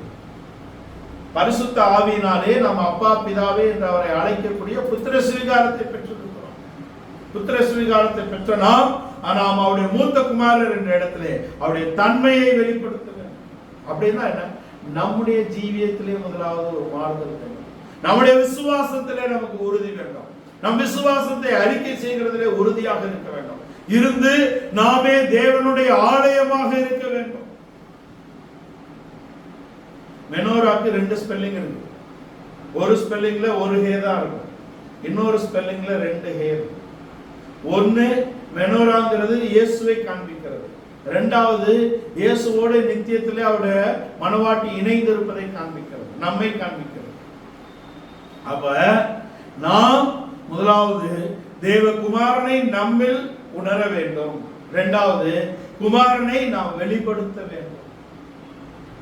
Speaker 1: பரிசுத்த ஆவியினாலே நாம் அப்பா பிதாவே என்று அவரை அழைக்கக்கூடிய புத்திர ஸ்வீகாரத்தை பெற்றிருக்கிறோம். புத்திர ஸ்வீகாரத்தை பெற்ற நாம் அவருடைய மூத்த குமாரர் என்ற இடத்திலே அவருடைய தன்மையை வெளிப்படுத்த வேண்டும். அப்படின்னா என்ன? நம்முடைய ஜீவியத்திலே முதலாவது ஒரு மாறுதல் வேண்டும். நம்முடைய விசுவாசத்திலே நமக்கு உறுதி வேண்டும். நம் விசுவாசத்தை அறிக்கை செய்கிறதிலே உறுதியாக இருக்க வேண்டும். இருந்து நாமே தேவனுடைய ஆலயமாக இருக்க வேண்டும். மெனோராக்கு 2 ஸ்பெல்லிங் இருக்கு. ஒரு ஸ்பெல்லிங்ல ஒரு ஹே தான் இருக்கும், இன்னொரு ஸ்பெல்லிங்ல 2 ஹே. ஒன்னு மெனோராங்கிறது இயேசுவை காண்பிக்கிறது, இரண்டாவது, இயேசுவோடு நித்தியத்திலே அவருடைய மனவாட்டி இணைந்திருப்பதை காண்பிக்கிறது, நம்மை காண்பிக்கிறது. அப்ப நாம் முதலாவது தேவகுமாரனை நம்மில் உணர வேண்டும். இரண்டாவது, குமாரனை நாம் வெளிப்படுத்த வேண்டும்.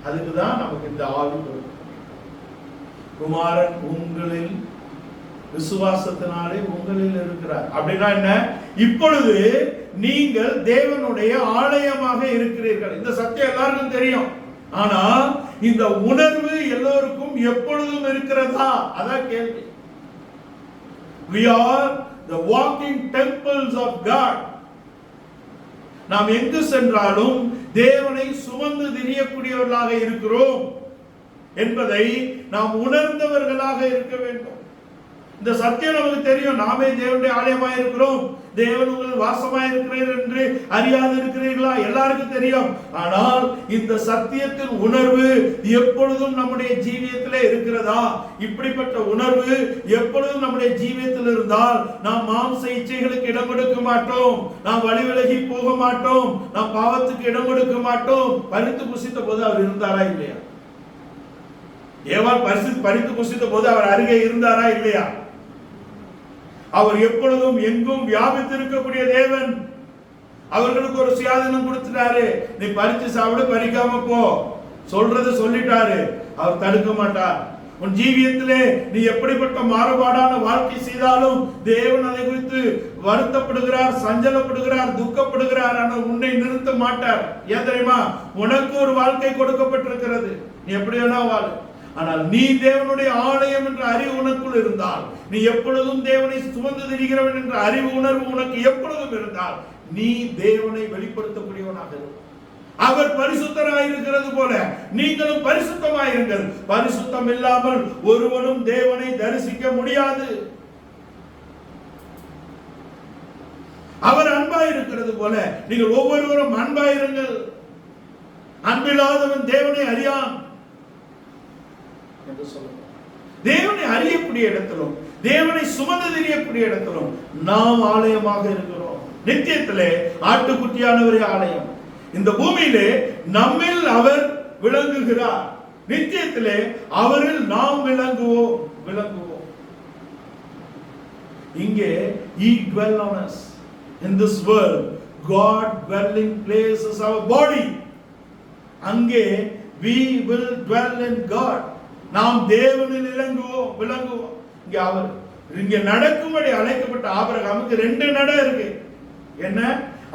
Speaker 1: அதுக்குதான் நமக்கு இந்த ஆவி கொடுக்கும். குமாரன் உங்களில் விசுவாசத்தினாலே உங்களில் இருக்கிறார். அப்படின்னா என்ன? இப்பொழுது நீங்கள் தேவனுடைய ஆலயமாக இருக்கிறீர்கள். இந்த சத்தியம் எல்லாருக்கும் தெரியும். ஆனா இந்த உணர்வு எல்லோருக்கும் எப்பொழுதும் இருக்கிறதா? அதான் கேள்வி. We are the walking temples of God. நாம் எங்கு சென்றாலும் தேவனை சுமந்து திரியக்கூடியவர்களாக இருக்கிறோம் என்பதை நாம் உணர்ந்தவர்களாக இருக்க வேண்டும். இந்த சத்தியம் நமக்கு தெரியும். நாமே தேவனுடைய ஆலயமாய் இருக்கிறோம், தேவன் உங்கள் வாசமாய் இருக்கிறீர் என்று அறியாது இருக்கிறீர்களா? எல்லாருக்கும் தெரியும். ஆனால் இந்த சத்தியத்தின் உணர்வு எப்பொழுதும் நம்முடைய ஜீவியத்திலே இருக்கிறதா? இப்படிப்பட்ட உணர்வு எப்பொழுதும் நம்முடைய ஜீவியத்தில் இருந்தால் நாம் மாம்ச இச்சைகளுக்கு இடம் கொடுக்க மாட்டோம், நாம் வழி விலகி போக மாட்டோம், நாம் பாவத்துக்கு இடம் கொடுக்க மாட்டோம். பறித்து புசித்த போது அவர் இருந்தாரா இல்லையா? ஏவாள் பறித்து புசித்த போது அவர் அருகே இருந்தாரா இல்லையா? அவர் எப்பொழுதும் எங்கும் வியாபித்திருக்கக்கூடிய தேவன். அவர்களுக்கு ஒரு சுயாதீனம் கொடுத்துட்டாரு. நீ பறிச்சு சாப்பிடு, பறிக்காம போ, சொல்றது சொல்லிட்டாரு. அவர் தடுக்க மாட்டார். உன் ஜீவியத்திலே நீ எப்படிப்பட்ட மாறுபாடான வாழ்க்கை செய்தாலும் தேவன் அதை குறித்து வருத்தப்படுகிறார், சஞ்சலப்படுகிறார், துக்கப்படுகிறார். ஆனால் உன்னை நிறுத்த மாட்டார். ஏன் தெரியுமா? உனக்கு ஒரு வாழ்க்கை கொடுக்கப்பட்டிருக்கிறது. நீ எப்படி வேணா வாழ. ஆனால் நீ தேவனுடைய ஆலயம் என்ற அறிவு உனக்குள் இருந்தால், நீ எப்பொழுதும் தேவனை சுமந்து திரிகிறவன் என்ற அறிவு உணர்வு உனக்கு எப்பொழுதும் இருந்தால், நீ தேவனை வெளிப்படுத்தக்கூடியவனாக இருக்கும். அவர் பரிசுத்தராயிருக்கிறது போல நீங்களும் பரிசுத்தமாயிருங்கள். பரிசுத்தம் இல்லாமல் ஒருவனும் தேவனை தரிசிக்க முடியாது. அவர் அன்பாயிருக்கிறது போல நீங்கள் ஒவ்வொருவரும் அன்பாயிருங்கள். அன்பில்லாதவன் தேவனை அறியான் என்று சொல்லுங்க. தேவனை அறியக்கூடிய இடத்திலும் தேவனை சுமந்து திரியக்கூடிய இடத்திலும் நாம் ஆலயமாக இருக்கிறோம். நித்தியத்திலே ஆட்டுக்குட்டியானவரே ஆலயம். இந்த பூமியிலே நம்மில் அவர் விளங்குகிறார். நித்தியத்திலே அவரில் நாம் விளங்குவோம். இங்கே he dwell on us. In this world God dwelling place is our body. அங்கே we will dwell in God. நாம் தேவனில் விளங்குவோம். இங்க அவர் இங்க நடக்கும்படி அழைக்கப்பட்ட ஆபிரகாமுக்கு 2 நட இருக்கு. என்ன?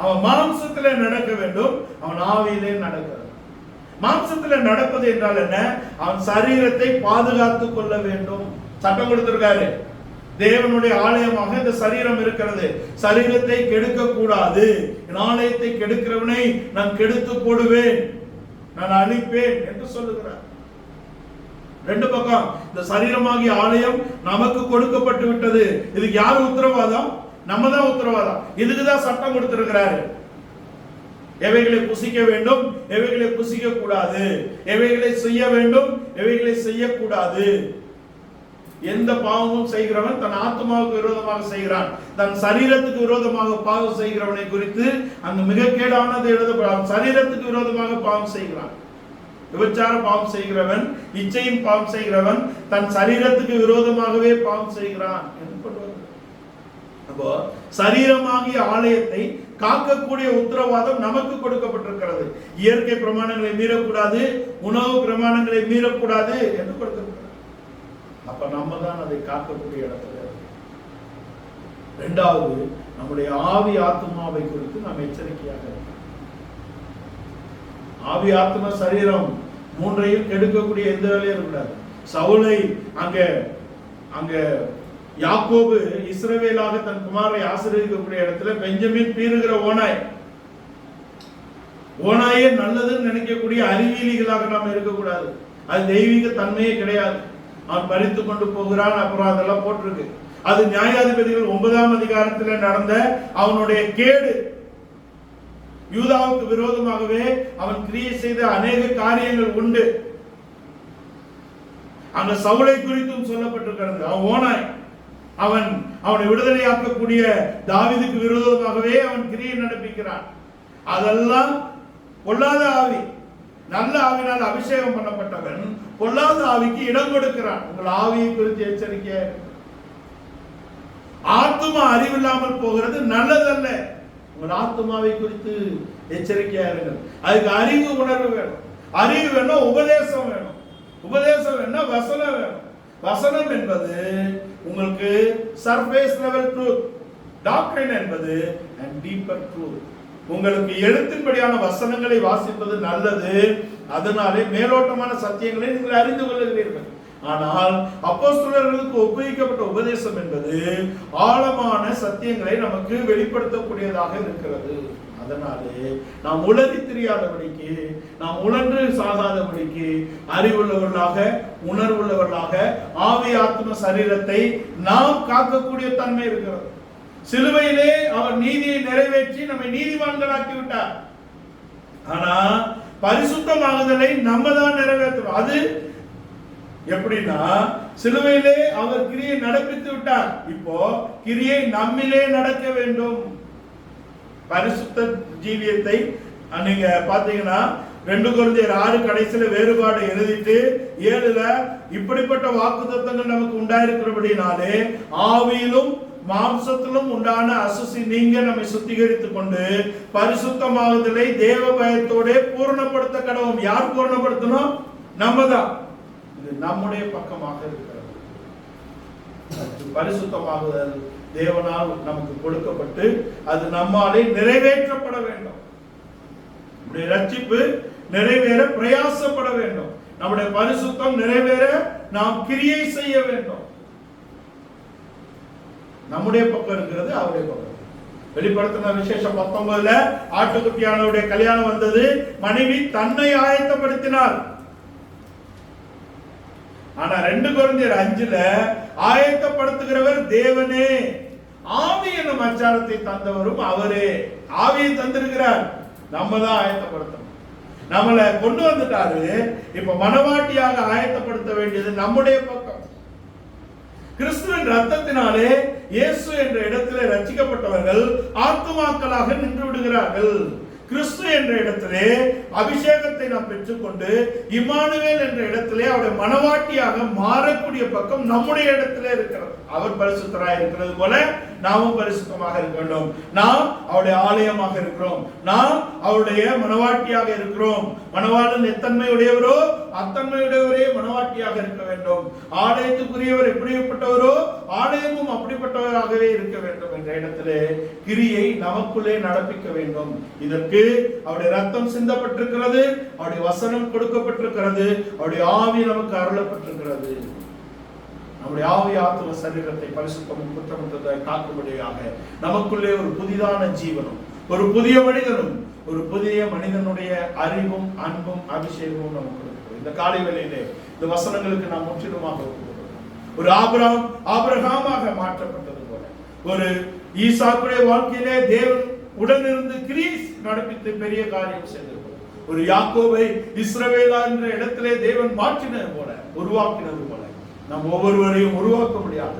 Speaker 1: அவன் மாம்சத்திலே நடக்க வேண்டும், அவன் ஆவியிலே நடக்க வேண்டும். மாம்சத்திலே நடப்பது என்றால் என்ன? அவன் சரீரத்தை பாதுகாத்துக் கொள்ள வேண்டும். சட்டம் கொடுத்திருக்காரு. தேவனுடைய ஆலயமாக இந்த சரீரம் இருக்கிறது. சரீரத்தை கெடுக்க கூடாது. ஆலயத்தை கெடுக்கிறவனை நான் கெடுத்து போடுவேன், நான் அழிப்பேன் என்று சொல்லுகிறார். 2 பக்கம். இந்த சரீரமாகிய ஆலயம் நமக்கு கொடுக்கப்பட்டு விட்டது. இதுக்கு யாரு உத்தரவாதம்? நம்ம தான் உத்தரவாதம். இதுக்குதான் சட்டம் கொடுத்திருக்கிறாரு. எவைகளை புசிக்க வேண்டும், எவைகளை புசிக்க கூடாது, எவைகளை செய்ய வேண்டும், எவைகளை செய்யக்கூடாது. எந்த பாவமும் செய்கிறவன் தன் ஆத்மாவுக்கு விரோதமாக செய்கிறான், தன் சரீரத்துக்கு விரோதமாக பாவம் செய்கிறவனை குறித்து அங்கு மிக கேடானது எழுதப்படும். சரீரத்துக்கு விரோதமாக பாவம் செய்கிறான். விபச்சார பாவம் செய்கிறவன், இச்சையின் பாவம் செய்கிறவன் தன் சரீரத்துக்கு விரோதமாகவே பாவம் செய்கிறான். அப்போ சரீரமாகிய ஆலயத்தை காக்கக்கூடிய உத்தரவாதம் நமக்கு கொடுக்கப்பட்டிருக்கிறது. இயற்கை பிரமாணங்களை மீறக்கூடாது, உணவு பிரமாணங்களை மீறக்கூடாது என்று கொடுத்திருக்கிறது. அப்ப நம்ம தான் அதை காக்கக்கூடிய இடத்துல. 2வது, நம்முடைய ஆவி ஆத்மாவை குறித்து நாம் எச்சரிக்கையாக இருக்கோம். ஆவி ஆத்மா சரீரம் 3ஐயும் கெடுக்கக்கூடிய எந்த வேலையும் இருக்கக்கூடாது. சவுலை அங்க யாக்கோபு இஸ்ரவேலாக தன் குமாரை ஆசீர்வதிக்கக்கூடிய இடத்துல பெஞ்சமின் பீறுகிற ஓனாயே நல்லதுன்னு நினைக்கக்கூடிய அறிவியலிகளாக நாம் இருக்கக்கூடாது. அது தெய்வீக தன்மையே கிடையாது. அவன் பறித்து கொண்டு போகிறான், அப்புறம் அதெல்லாம் போட்டிருக்கு. அது நியாயாதிபதிகள் 9ஆம் அதிகாரத்தில் நடந்த அவனுடைய கேடு. யூதாவுக்கு விரோதமாகவே அவன் கிரியை செய்த அநேக காரியங்கள் உண்டு. அங்க சவுலை குறித்தும் சொல்லப்பட்டிருக்கிறது. அவன் ஓனாய், அவனை விடுதலையாக்கக்கூடிய தாவீதுக்கு விரோதமாகவே அவன் கிரியை நடப்பிக்கிறான். அதெல்லாம் பொல்லாத ஆவி. நல்ல ஆவினால் அபிஷேகம் பண்ணப்பட்டவன் பொல்லாத ஆவிக்கு இடம் கொடுக்கிறான். உங்கள் ஆவியை குறித்து எச்சரிக்கையா இருக்கு. ஆத்துமா அறிவில்லாமல் போகிறது நல்லதல்ல. உங்கள் ஆத்துமாவை குறித்து எச்சரிக்கையா இருங்கள். அதுக்கு அறிவு உணர்வு வேணும். அறிவு வேணும், உபதேசம் வேணும். உபதேசம் வேணும், வசனம் வேணும். வசனம் என்பது உங்களுக்கு சர்ஃபேஸ் லெவல் ட்ரூத். டாக்டரின் என்பது and deeper truth. உங்களுக்கு எழுத்தின்படியான வசனங்களை வாசிப்பது நல்லது. அதனாலே மேலோட்டமான சத்தியங்களை நீங்கள் அறிந்து கொள்ளுகிறீர்கள். ஆனால் அப்போஸ்தலர்களுக்கு ஒப்புவிக்கப்பட்ட உபதேசம் என்பது ஆழமான சத்தியங்களை நமக்கு வெளிப்படுத்தக்கூடியதாக இருக்கிறது. அதனாலே நாம் உலகி தெரியாதபடிக்கு, நாம் உணர்ந்து சாகாதபடிக்கு அறிவுள்ளவர்களாக, உணர்வுள்ளவர்களாக ஆவி ஆத்ம சரீரத்தை நாம் காக்கக்கூடிய தன்மை இருக்கிறது. சிலுவையிலே அவர் நீதியை நிறைவேற்றி நம்மை நீதிமான்களாக்கி விட்டார். ஆனா பரிசுத்தமாகுதலை நம்ம தான் நிறைவேற்றணும். அது எப்படின்னா, சிலுவையிலே அவர் கிரியை நடப்பித்து விட்டார். இப்போ கிரியை நம்மிலே நடக்க வேண்டும். பரிசுத்த ஜீவியத்தை நீங்க பாத்தீங்கன்னா 2 கொரிந்தியர் 6 கடைசியில வேறுபாடு எழுதிட்டு 7ல இப்படிப்பட்ட வாக்குத்தத்தங்கள் நமக்கு உண்டாயிருக்கிறபடினாலே ஆவியிலும் மாம்சத்திலும் உண்டான அசுசி நீங்க நம்மை சுத்திகரித்துக் கொண்டு பரிசுத்தமாகுதலை தேவ பயத்தோட பூரணப்படுத்த கடவும். யார் பூரணப்படுத்தணும்? நம்ம தான். இது நம்முடைய பக்கமாக இருக்கிறது. பரிசுத்தமாகுதல் தேவனால் நமக்கு கொடுக்கப்பட்டு அது நம்மாலே நிறைவேற்றப்பட வேண்டும். நம்முடைய ரட்சிப்பு நிறைவேற பிரயாசப்பட வேண்டும். நம்முடைய பரிசுத்தம் நிறைவேற நாம் கிரியை செய்ய வேண்டும். நம்முடைய பக்கம் இருக்கிறது, அவருடைய பக்கம். வெளிப்படுத்தின விசேஷம் 19ல ஆட்டுக்குட்டியானவருடைய கல்யாணம் வந்தது. மனைவி தன்னை ஆயத்தப்படுத்தினார். ஆனா 2 கொரிந்தியர் 5ல ஆயத்தப்படுத்துகிறவர் தேவனே, ஆவி என்னும் அச்சாரத்தை தந்தவரும் அவரே. ஆவியை தந்திருக்கிறார், நம்ம தான் ஆயத்தப்படுத்தணும். நம்மளை கொண்டு வந்துட்டாரு. இப்ப மனவாட்டியாக ஆயத்தப்படுத்த வேண்டியது நம்முடைய பக்கம். கிறிஸ்துவின் ரத்தத்தினாலே இயேசு என்ற இடத்திலே ரட்சிக்கப்பட்டவர்கள் ஆத்துமாக்களாக நின்று விடுகிறார்கள். கிறிஸ்து என்ற இடத்திலே அபிஷேகத்தை நாம் பெற்றுக்கொண்டு இம்மானுவேல் என்ற இடத்திலே அவருடைய மனவாட்டியாக மாறக்கூடிய பக்கம் நம்முடைய இடத்திலே இருக்கிறது. அவர் பரிசுத்தராக இருக்கிறது போல நாமும் பரிசுத்தமாக இருக்க வேண்டும். நாம் அவருடைய ஆலயமாக இருக்கிறோம். நாம் அவருடைய மனவாட்டியாக இருக்கிறோம். மனவாளன் எத்தன்மை உடையவரோ அத்தன்மையுடையவரே மனவாட்டியாக இருக்க வேண்டும். ஆலயத்துக்குரியவர் எப்படிப்பட்டவரோ ஆலயமும் அப்படிப்பட்டவராகவே இருக்க வேண்டும் என்ற இடத்திலே கிரியை நமக்குள்ளே நடப்பிக்க வேண்டும். இதற்கு அவருடைய ரத்தம் சிந்தப்பட்டிருக்கிறது, அவருடைய வசனம் கொடுக்கப்பட்டிருக்கிறது, அவருடைய ஆவி நமக்கு அருளப்பட்டிருக்கிறது. நம்முடைய ஆவி ஆத்தும சரீரத்தை பரிசுத்தமும் குற்றமற்றதை காக்கும்படியாக நமக்குள்ளே ஒரு புதிதான ஜீவனும், ஒரு புதிய மனிதனும், ஒரு புதிய மனிதனுடைய அறிவும் அன்பும் அபிஷேகமும் நமக்கு இருக்கிறது. இந்த காலை வேளையிலே இந்த வசனங்களுக்கு நாம் முற்றிலுமாக ஒரு ஆபிரகாமாக மாற்றப்பட்டது போல, ஒரு ஈசாக்குடைய வாழ்க்கையிலே தேவன் உடனிருந்து கிரியை நடப்பித்து பெரிய காரியம் செய்தது போல, ஒரு யாக்கோபை இஸ்ரவேலா என்ற இடத்திலே தேவன் மாற்றினது போல, உருவாக்கினது போல நாம் ஒவ்வொருவரையும் உருவாக்க முடியாது.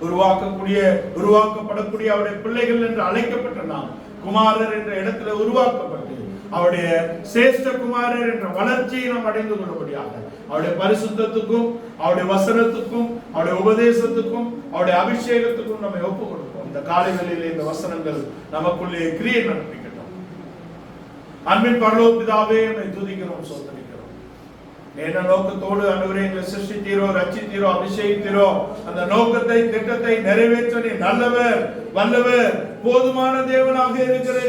Speaker 1: உருவாக்கப்படக்கூடிய அவருடைய பிள்ளைகள் என்று அழைக்கப்பட்ட நாம் குமாரர் என்ற இடத்துல உருவாக்கப்பட்டு அவருடைய சிரேஷ்ட குமாரர் என்ற வளர்ச்சியை நாம் அடைந்து கொள்ளபடியாக அவருடைய பரிசுத்தத்துக்கும் அவருடைய வசனத்துக்கும் அவருடைய உபதேசத்துக்கும் அவருடைய அபிஷேகத்துக்கும் நம்ம ஒப்பு கொடுப்போம். இந்த காலைகளிலே இந்த வசனங்கள் நமக்குள்ளே கிரியை நடப்பிக்கட்டும். அன்பின் பரலோக பிதாவே, என்னை துதிக்கிறோம், சோதரிக்கிறோம். என்ன நோக்கத்தோடு ஆண்டவரே எங்களை சிருஷ்டித்தீரோ, ரட்சித்தீரோ, அபிஷேகித்தீரோ, அந்த நோக்கத்தை திட்டத்தை நிறைவேற்ற நீ நல்லவர், வல்லவர், போதுமான தேவனாக இருக்கிறேன்.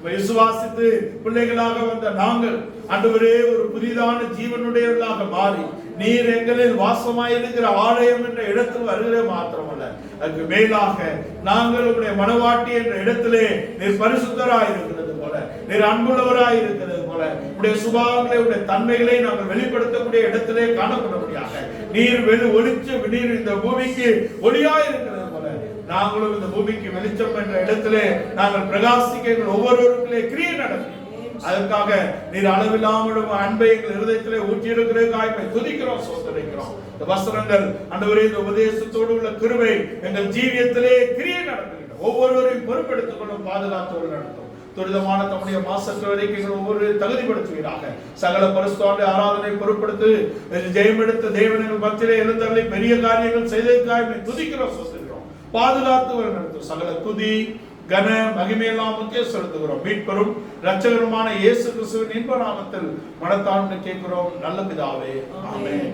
Speaker 1: விசுவாசித்து பிள்ளைகளாக வந்த நாங்கள் ஆண்டவரே ஒரு புதிதான ஜீவனுடையவர்களாக மாறி நீர் எங்களில் வாசமாயிருக்கிற ஆலயம் என்ற இடத்தில் வருகிற மாத்திரமல்ல, அதுக்கு மேலாக நாங்கள் உடைய மனவாட்டி என்ற இடத்திலே நீர் பரிசுத்தராய் இருக்கிறது போல, நீர் அன்புள்ளவராய் இருக்கிறது போல, உடைய சுபாவங்களை உடைய தன்மைகளை நாங்கள் வெளிப்படுத்தக்கூடிய இடத்திலே காணப்படும்படியாக நீர் ஒளிச்சு நீர் இந்த பூமிக்கு ஒளியாய் இருக்கிறது போல நாங்களும் இந்த பூமிக்கு வெளிச்சம் என்ற இடத்திலே நாங்கள் பிரகாசிக்க எங்கள் ஒவ்வொருவருக்குள்ளே கிரியை நடத்தி அதற்காக நீர் அளவில்லாமலும் அன்பை எங்கள் இருதயத்திலே ஊற்றியிருக்கிறதுக்காக துதிக்கிறோம், சோதரிக்கிறோம். இந்த வசனங்கள் ஆண்டவரே இந்த உபதேசத்தோடு உள்ள கிருபை எங்கள் ஜீவியத்திலே கிரியை நடத்துகின்றோம். ஒவ்வொருவரையும் பொறுப்பெடுத்துக் கொள்ளும், பாதுகாத்தோடு நடத்தும். துரிதமான தம்முடைய மாசற்ற வரைக்கும் எங்கள் ஒவ்வொரு தகுதிப்படுத்துவீராக. சகல பரிசுத்த ஆராதனை பொறுப்படுத்து ஜெயமெடுத்த தேவனின் மத்தியிலே எழுந்தவர்களை பெரிய காரியங்கள் செய்ததற்காக துதிக்கிறோம், சொல்லுகிறோம். பாதுகாத்து நடத்தும் சகல துதி கன மகிமையெல்லாம் செலுத்துகிறோம். மீட்பரும் இரட்சகருமான இயேசு கிறிஸ்துவின் இன்ப நாமத்தில் மனத்தாழ்ந்து கேட்கிறோம் நல்ல பிதாவே, ஆமென்.